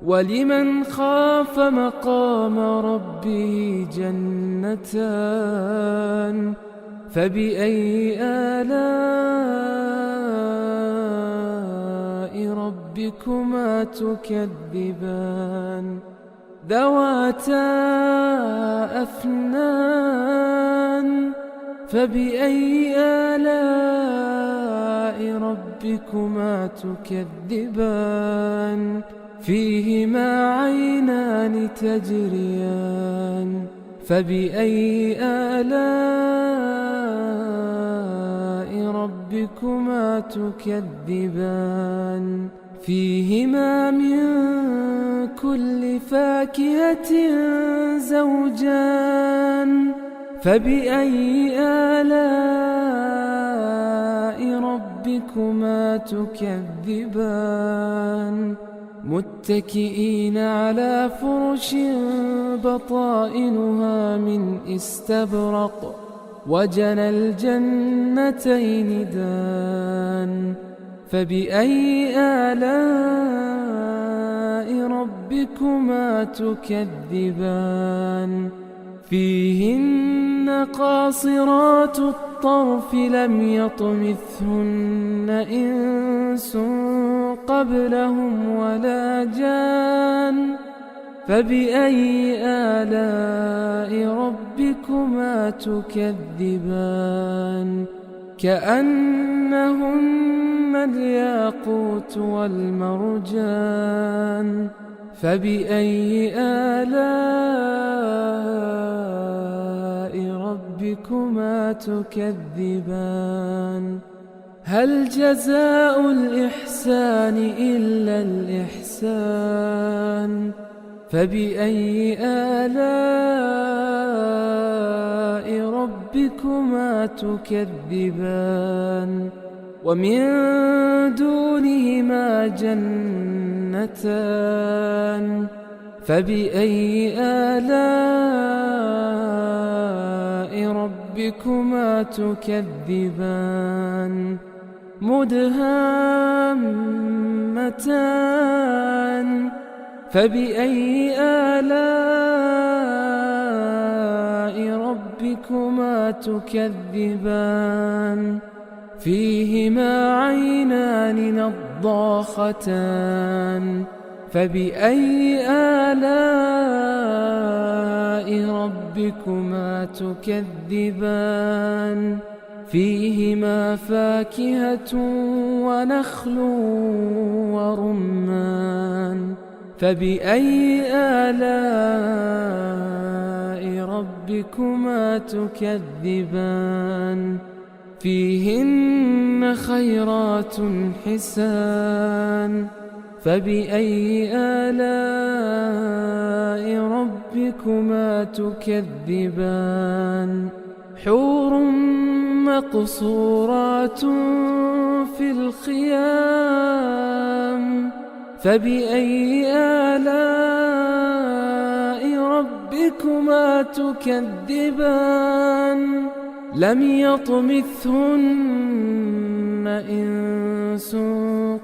ولمن خاف مقام ربه جنتان فبأي آلاء ربكما تكذبان ذواتا أفنان فبأي آلاء ربكما تكذبان فيهما عينان تجريان فبأي آلاء ربكما تكذبان فيهما من كل فاكهة زوجان فبأي آلاء ربكما تكذبان متكئين على فرش بطائنها من استبرق وجنى الجنتين دان فبأي آلاء ربكما تكذبان فيهن قاصرات الطرف لم يطمثهن إنس قبلهم ولا جان فبأي آلاء ربكما تكذبان كأنهن الياقوت والمرجان فبأي آلاء ربكما تكذبان هل جزاء الإحسان إلا الإحسان فبأي آلاء ربكما تكذبان ومن دونهما جنتان فبأي آلاء ربكما تكذبان مدهامتان فبأي آلاء ربكما تكذبان فيهما عينان نضاختان فبأي آلاء ربكما تكذبان فيهما فاكهة ونخل ورمان فبأي آلاء ربكما تكذبان فيهن خيرات حسان فبأي آلاء ربكما تكذبان حور مقصورات في الخيام فبأي آلاء ربكما تكذبان لم يطمثهن إنس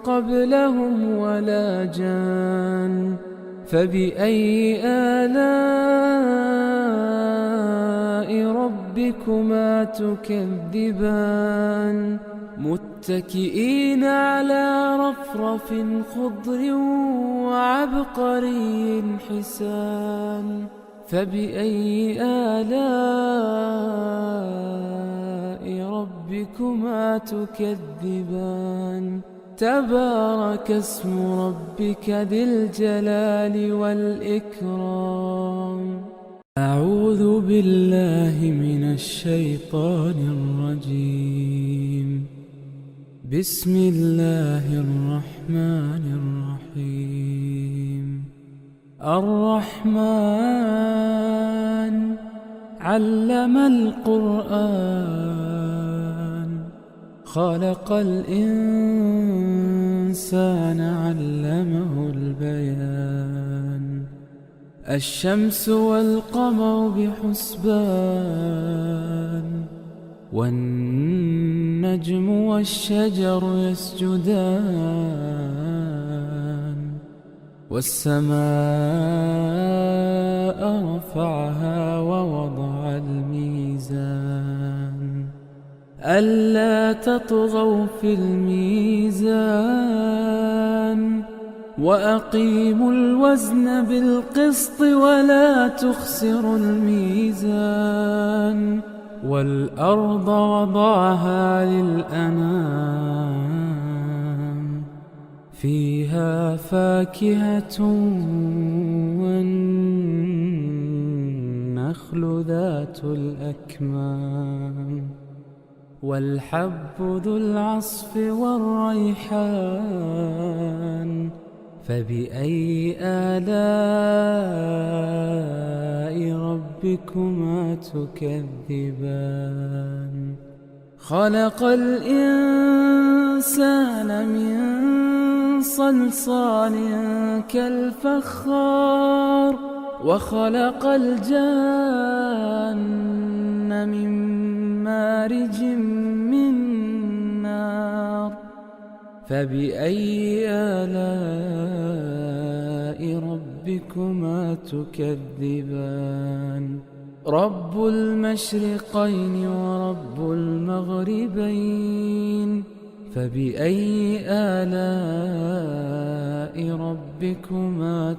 قبلهم ولا جان فبأي آلاء ربكما تكذبان متكئين على رفرف خضر وعبقري حسان فبأي آلاء ربكما تكذبان تبارك اسم ربك ذي الجلال والإكرام أعوذ بالله من الشيطان الرجيم بسم الله الرحمن الرحيم الرحمن علم القرآن خلق الإنسان علمه البيان الشمس والقمر بحسبان والنجم والشجر يسجدان والسماء رفعها ووضع الميزان ألا تطغوا في الميزان وأقيموا الوزن بالقسط ولا تخسروا الميزان والأرض وضعها للأنام فيها فاكهة والنخل ذات الأكمام والحب ذو العصف والريحان فبأي آلاء ربكما تكذبان خلق الإنسان من صلصال كالفخار وخلق الجان من مارج من نار فبأي آلاء ربكما تكذبان رب المشرقين ورب المغربين فبأي آلاء ربكما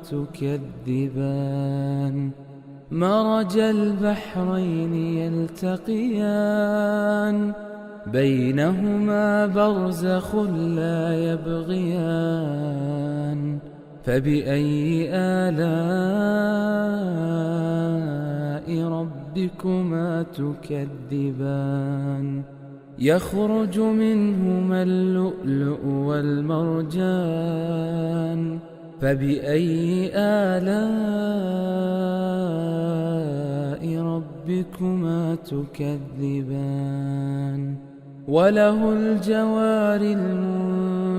تكذبان مرج البحرين يلتقيان بينهما برزخ لا يبغيان فبأي آلاء ربكما تكذبان يخرج منهما اللؤلؤ والمرجان فبأي آلاء ربكما تكذبان وله الجوار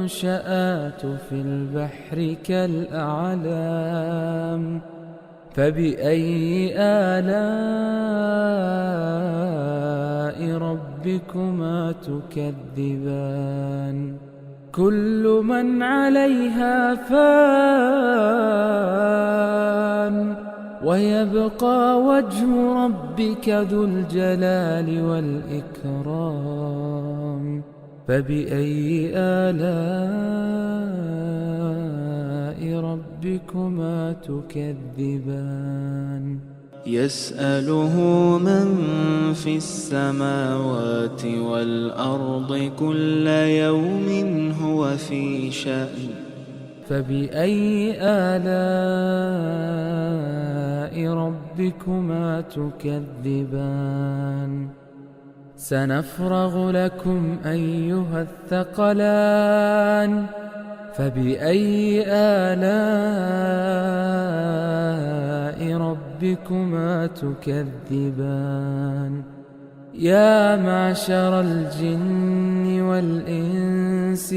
المنشآت في البحر كالأعلام فبأي آلاء ربكما تكذبان كل من عليها فان ويبقى وجه ربك ذو الجلال والإكرام فبأي آلاء ربكما تكذبان يسأله من في السماوات والأرض كل يوم هو في شأن فبأي آلاء ربكما تكذبان سنفرغ لكم أيها الثقلان فبأي آلاء ربكما تكذبان يا معشر الجن والإنس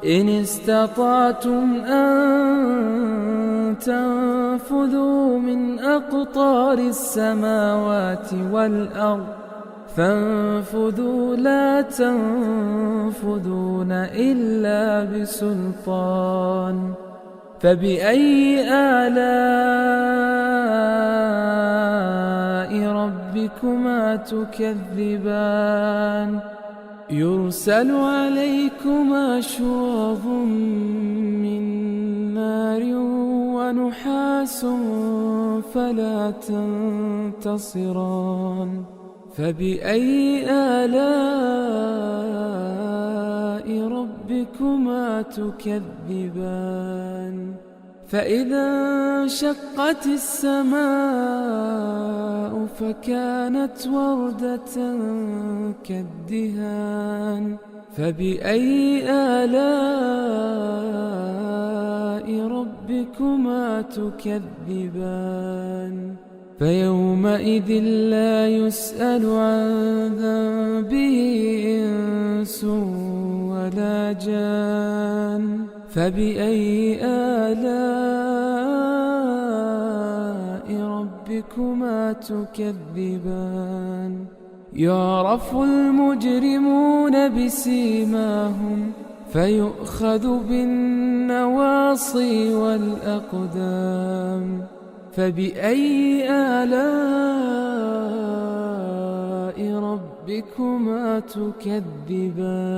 إن استطعتم أن تنفذوا من أقطار السماوات والأرض فانفذوا لا تنفذون إلا بسلطان فبأي آلاء ربكما تكذبان يرسل عليكما شواظ من نار ونحاس فلا تنتصران فبأي آلاء ربكما تكذبان فإذا انشقت السماء فكانت وردة كالدهان فبأي آلاء ربكما تكذبان فيومئذ لا يسأل عن ذنبه إنس ولا جان فبأي آلاء ربكما تكذبان يعرف المجرمون بسيماهم فيؤخذ بالنواصي والأقدام فبأي آلاء ربكما تكذبان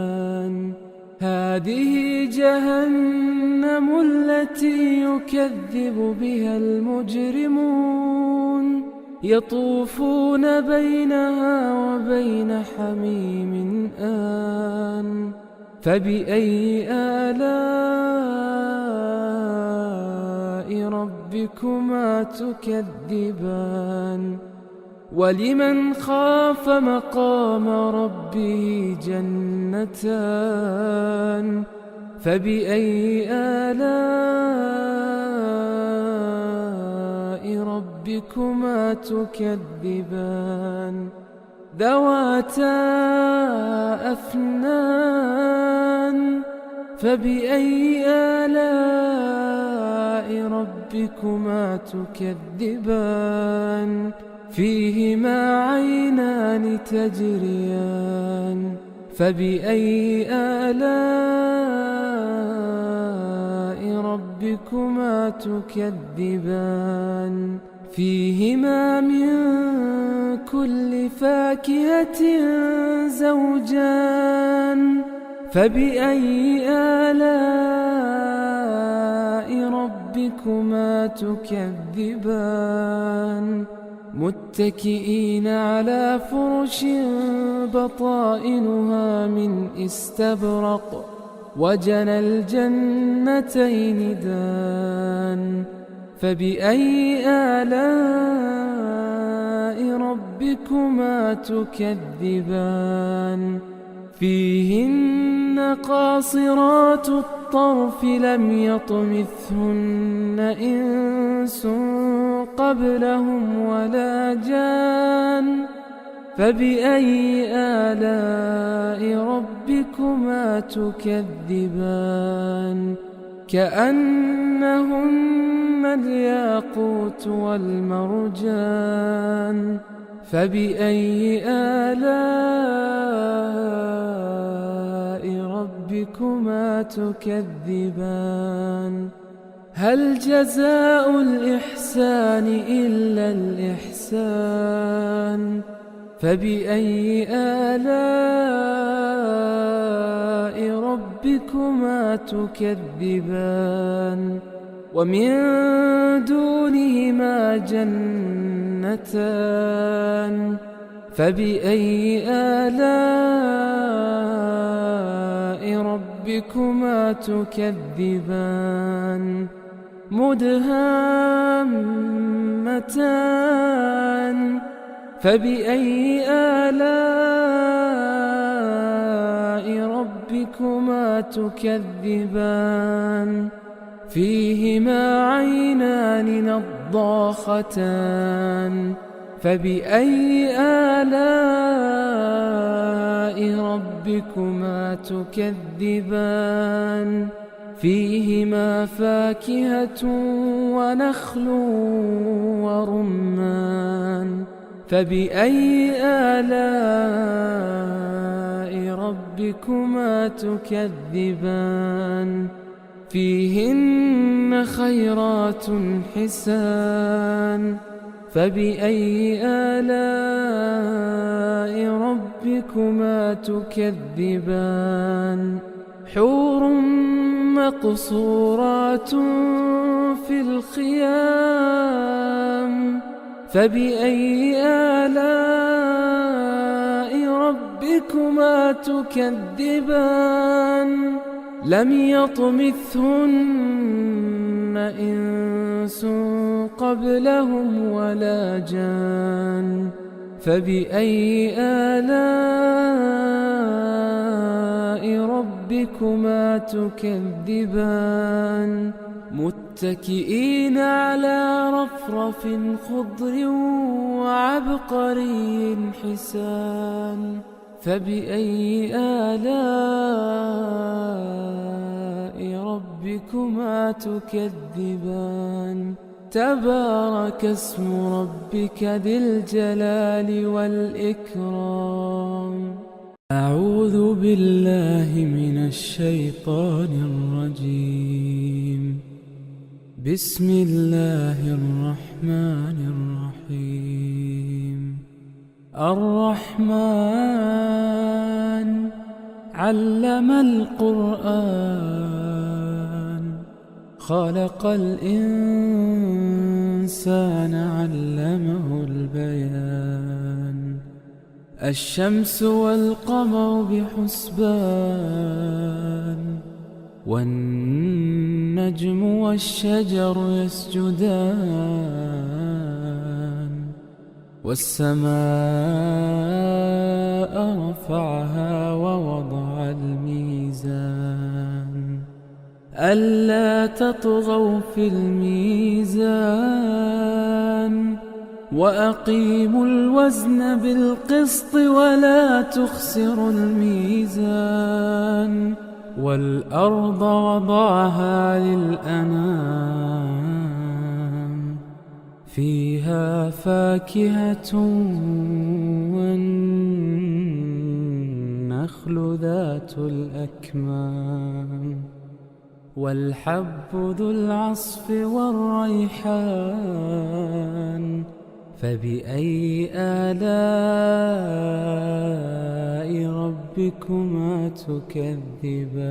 هذه جهنم التي يكذب بها المجرمون يطوفون بينها وبين حميم آن فبأي آلاء ربكما تكذبان ولمن خاف مقام ربه جنتان فبأي آلاء ربكما تكذبان ذواتا أفنان فبأي آلاء ربكما تكذبان فيهما عينان تجريان فبأي آلاء ربكما تكذبان فيهما من كل فاكهة زوجان فبأي آلاء ربكما تكذبان متكئين على فرش بطائنها من استبرق وجنى الجنتين دان فبأي آلاء ربكما تكذبان فيهن قاصرات الطرف لم يطمثهن إنس قبلهم ولا جان فبأي آلاء ربكما تكذبان كأنهن الياقوت والمرجان فبأي آلاء ربكما تكذبان هل جزاء الإحسان إلا الإحسان فبأي آلاء ربكما تكذبان ومن دونهما جنتان فبأي آلاء ربكما تكذبان مدهامتان فبأي آلاء ربكما تكذبان فيهما عينان نضاختان فبأي آلاء ربكما تكذبان فيهما فاكهة ونخل ورمان فبأي آلاء ربكما تكذبان فيهن خيرات حسان فبأي آلاء ربكما تكذبان حور مقصورات في الخيام فبأي آلاء ربكما تكذبان لم يطمثهن إنس قبلهم ولا جان فبأي آلاء ربكما تكذبان متكئين على رفرف خضر وعبقري حسان فبأي آلاء ربكما تكذبان تبارك اسم ربك ذي الجلال والإكرام أعوذ بالله من الشيطان الرجيم بسم الله الرحمن الرحيم الرحمن علم القرآن خلق الإنسان الإنسان علمه البيان الشمس والقمر بحسبان والنجم والشجر يسجدان والسماء رفعها ووضع الميزان ألا تطغوا في الميزان وأقيموا الوزن بالقسط ولا تخسروا الميزان والأرض وضعها للأنام فيها فاكهة والنخل ذات الأكمام والحب ذو العصف والريحان فبأي آلاء ربكما تكذبان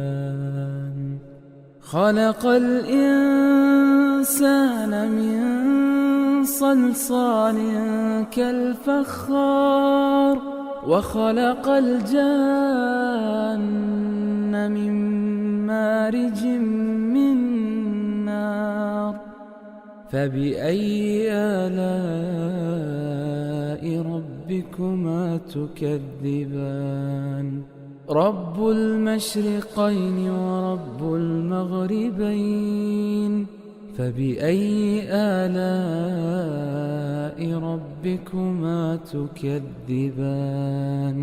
خلق الإنسان من صلصال كالفخار وخلق الجان من مارج من نار فبأي آلاء ربكما تكذبان رب المشرقين ورب المغربين فبأي آلاء ربكما تكذبان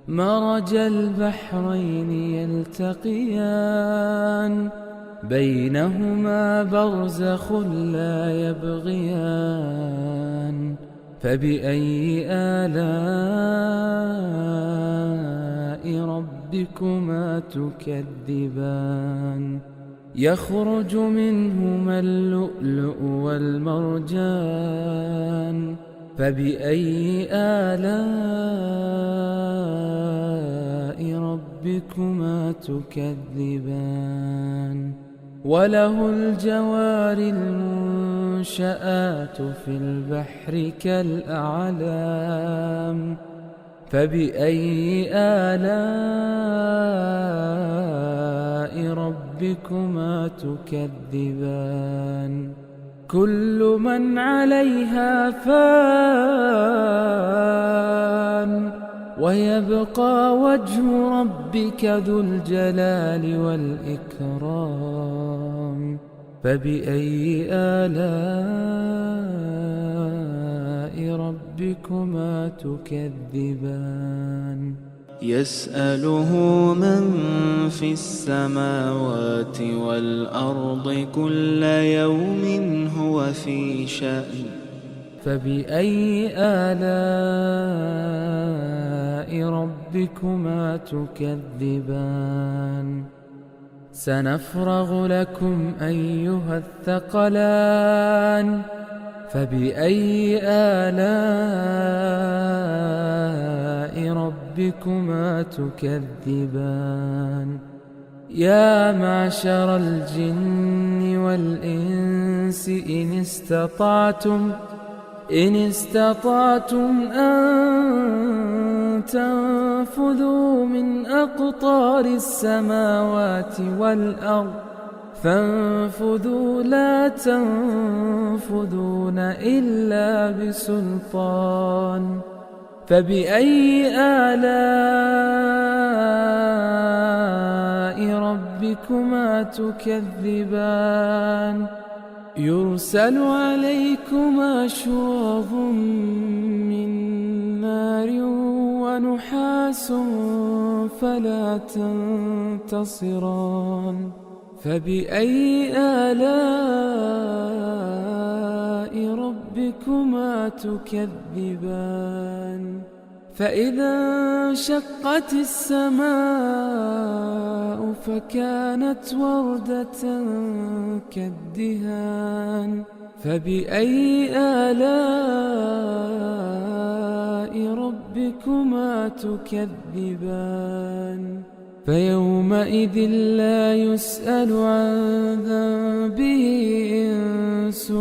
مرج البحرين يلتقيان بينهما برزخ لا يبغيان فبأي آلاء ربكما تكذبان يخرج منهما اللؤلؤ والمرجان فبأي آلاء ربكما تكذبان وله الجوار المنشآت في البحر كالأعلام فبأي آلاء ربكما تكذبان كل من عليها فان ويبقى وجه ربك ذو الجلال والإكرام فبأي آلاء ربكما تكذبان يسأله من في السماوات والأرض كل يوم هو في شأن فبأي آلاء ربكما تكذبان سنفرغ لكم أيها الثقلان فبأي آلاء ربكما تكذبان يا معشر الجن والإنس إن استطعتم أن تنفذوا من أقطار السماوات والأرض فانفذوا لا تنفذون إلا بسلطان فبأي آلاء ربكما تكذبان يرسل عليكما شواظ من نار ونحاس فلا تنتصران فبأي آلاء ربكما تكذبان فإذا انشقت السماء فكانت وردة كالدهان فبأي آلاء ربكما تكذبان فيومئذ لا يسأل عن ذنبه إنس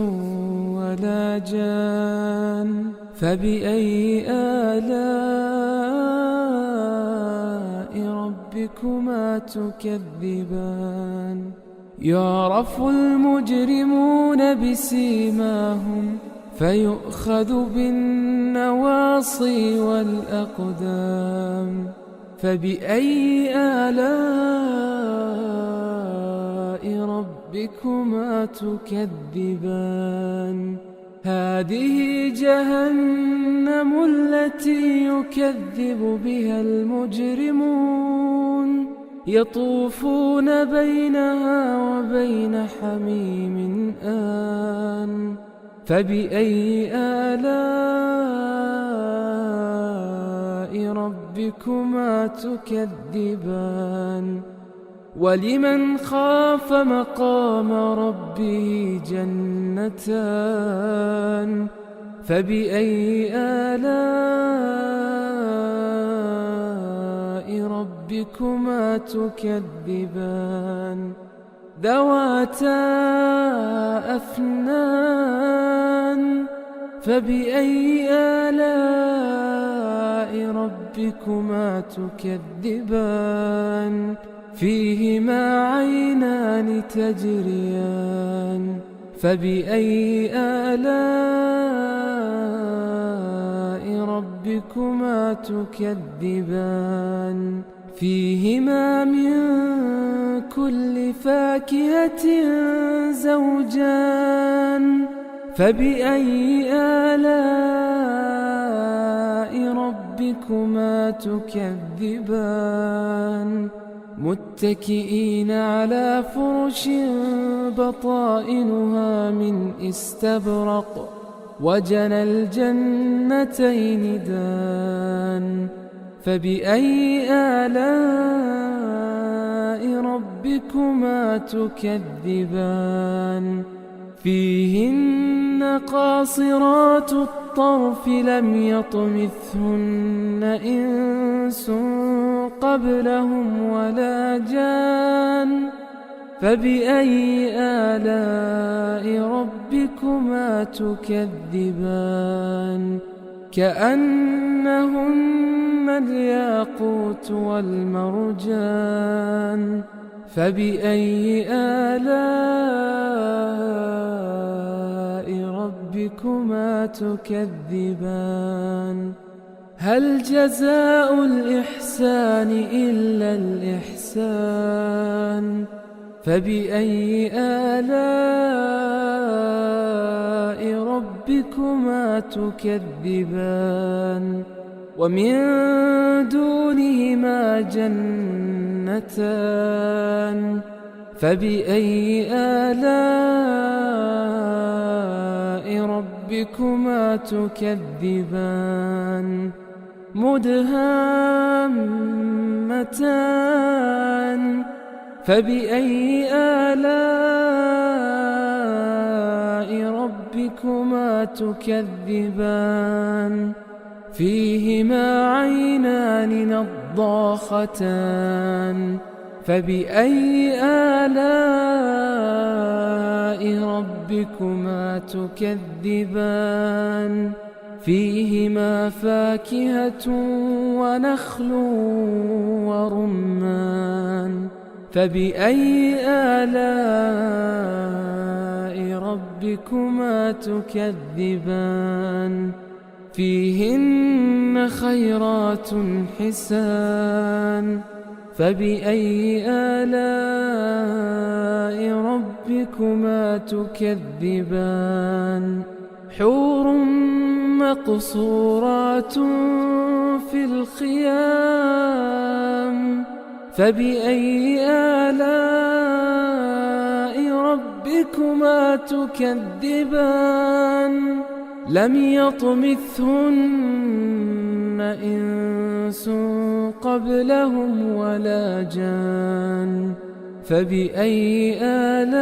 ولا جان. فبأي آلاء ربكما تكذبان؟ يعرف المجرمون بسيماهم فيؤخذ بالنواصي والأقدام. فبأي آلاء ربكما تكذبان؟ هذه جهنم التي يكذب بها المجرمون، يطوفون بينها وبين حميم آن. فبأي آلاء ربكما تكذبان؟ ولمن خاف مقام ربه جنتان. فبأي آلاء ربكما تكذبان؟ ذواتا أفنان. فبأي آلاء ربكما تكذبان؟ فيهما عينان تجريان. فبأي آلاء ربكما تكذبان؟ فيهما من كل فاكهة زوجان. فبأي آلاء ربكما تكذبان؟ متكئين على فرش بطائنها من استبرق، وجنى الجنتين دان. فبأي آلاء ربكما تكذبان؟ فيهن قاصرات الطرف لم يطمثهن إنس قبلهم ولا جان. فبأي آلاء ربكما تكذبان؟ كأنهن الياقوت والمرجان. فبأي آلاء ربكما تكذبان؟ هل جزاء الإحسان إلا الإحسان؟ فبأي آلاء ربكما تكذبان؟ ومن دونهما جنتان. فبأي آلاء ربكما تكذبان؟ مدهامتان. فبأي آلاء ربكما تكذبان؟ فيهما عينان نضاختان. فبأي آلاء ربكما تكذبان؟ فيهما فاكهة ونخل ورمان. فبأي آلاء ربكما تكذبان؟ فيهن خيرات حسان. فبأي آلاء ربكما تكذبان؟ حور مقصورات في الخيام. فبأي آلاء ربكما تكذبان؟ لم يطمثهن إنس قبلهم ولا جان. فبأي آلاء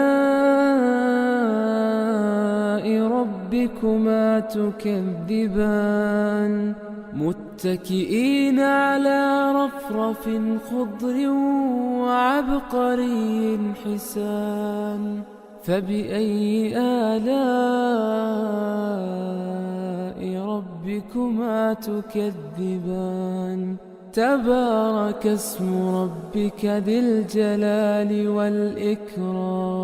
ربكما تكذبان؟ متكئين على رفرف خضر وعبقري حسان. فبأي آلاء ربكما تكذبان تبارك اسم ربك ذي الجلال والإكرام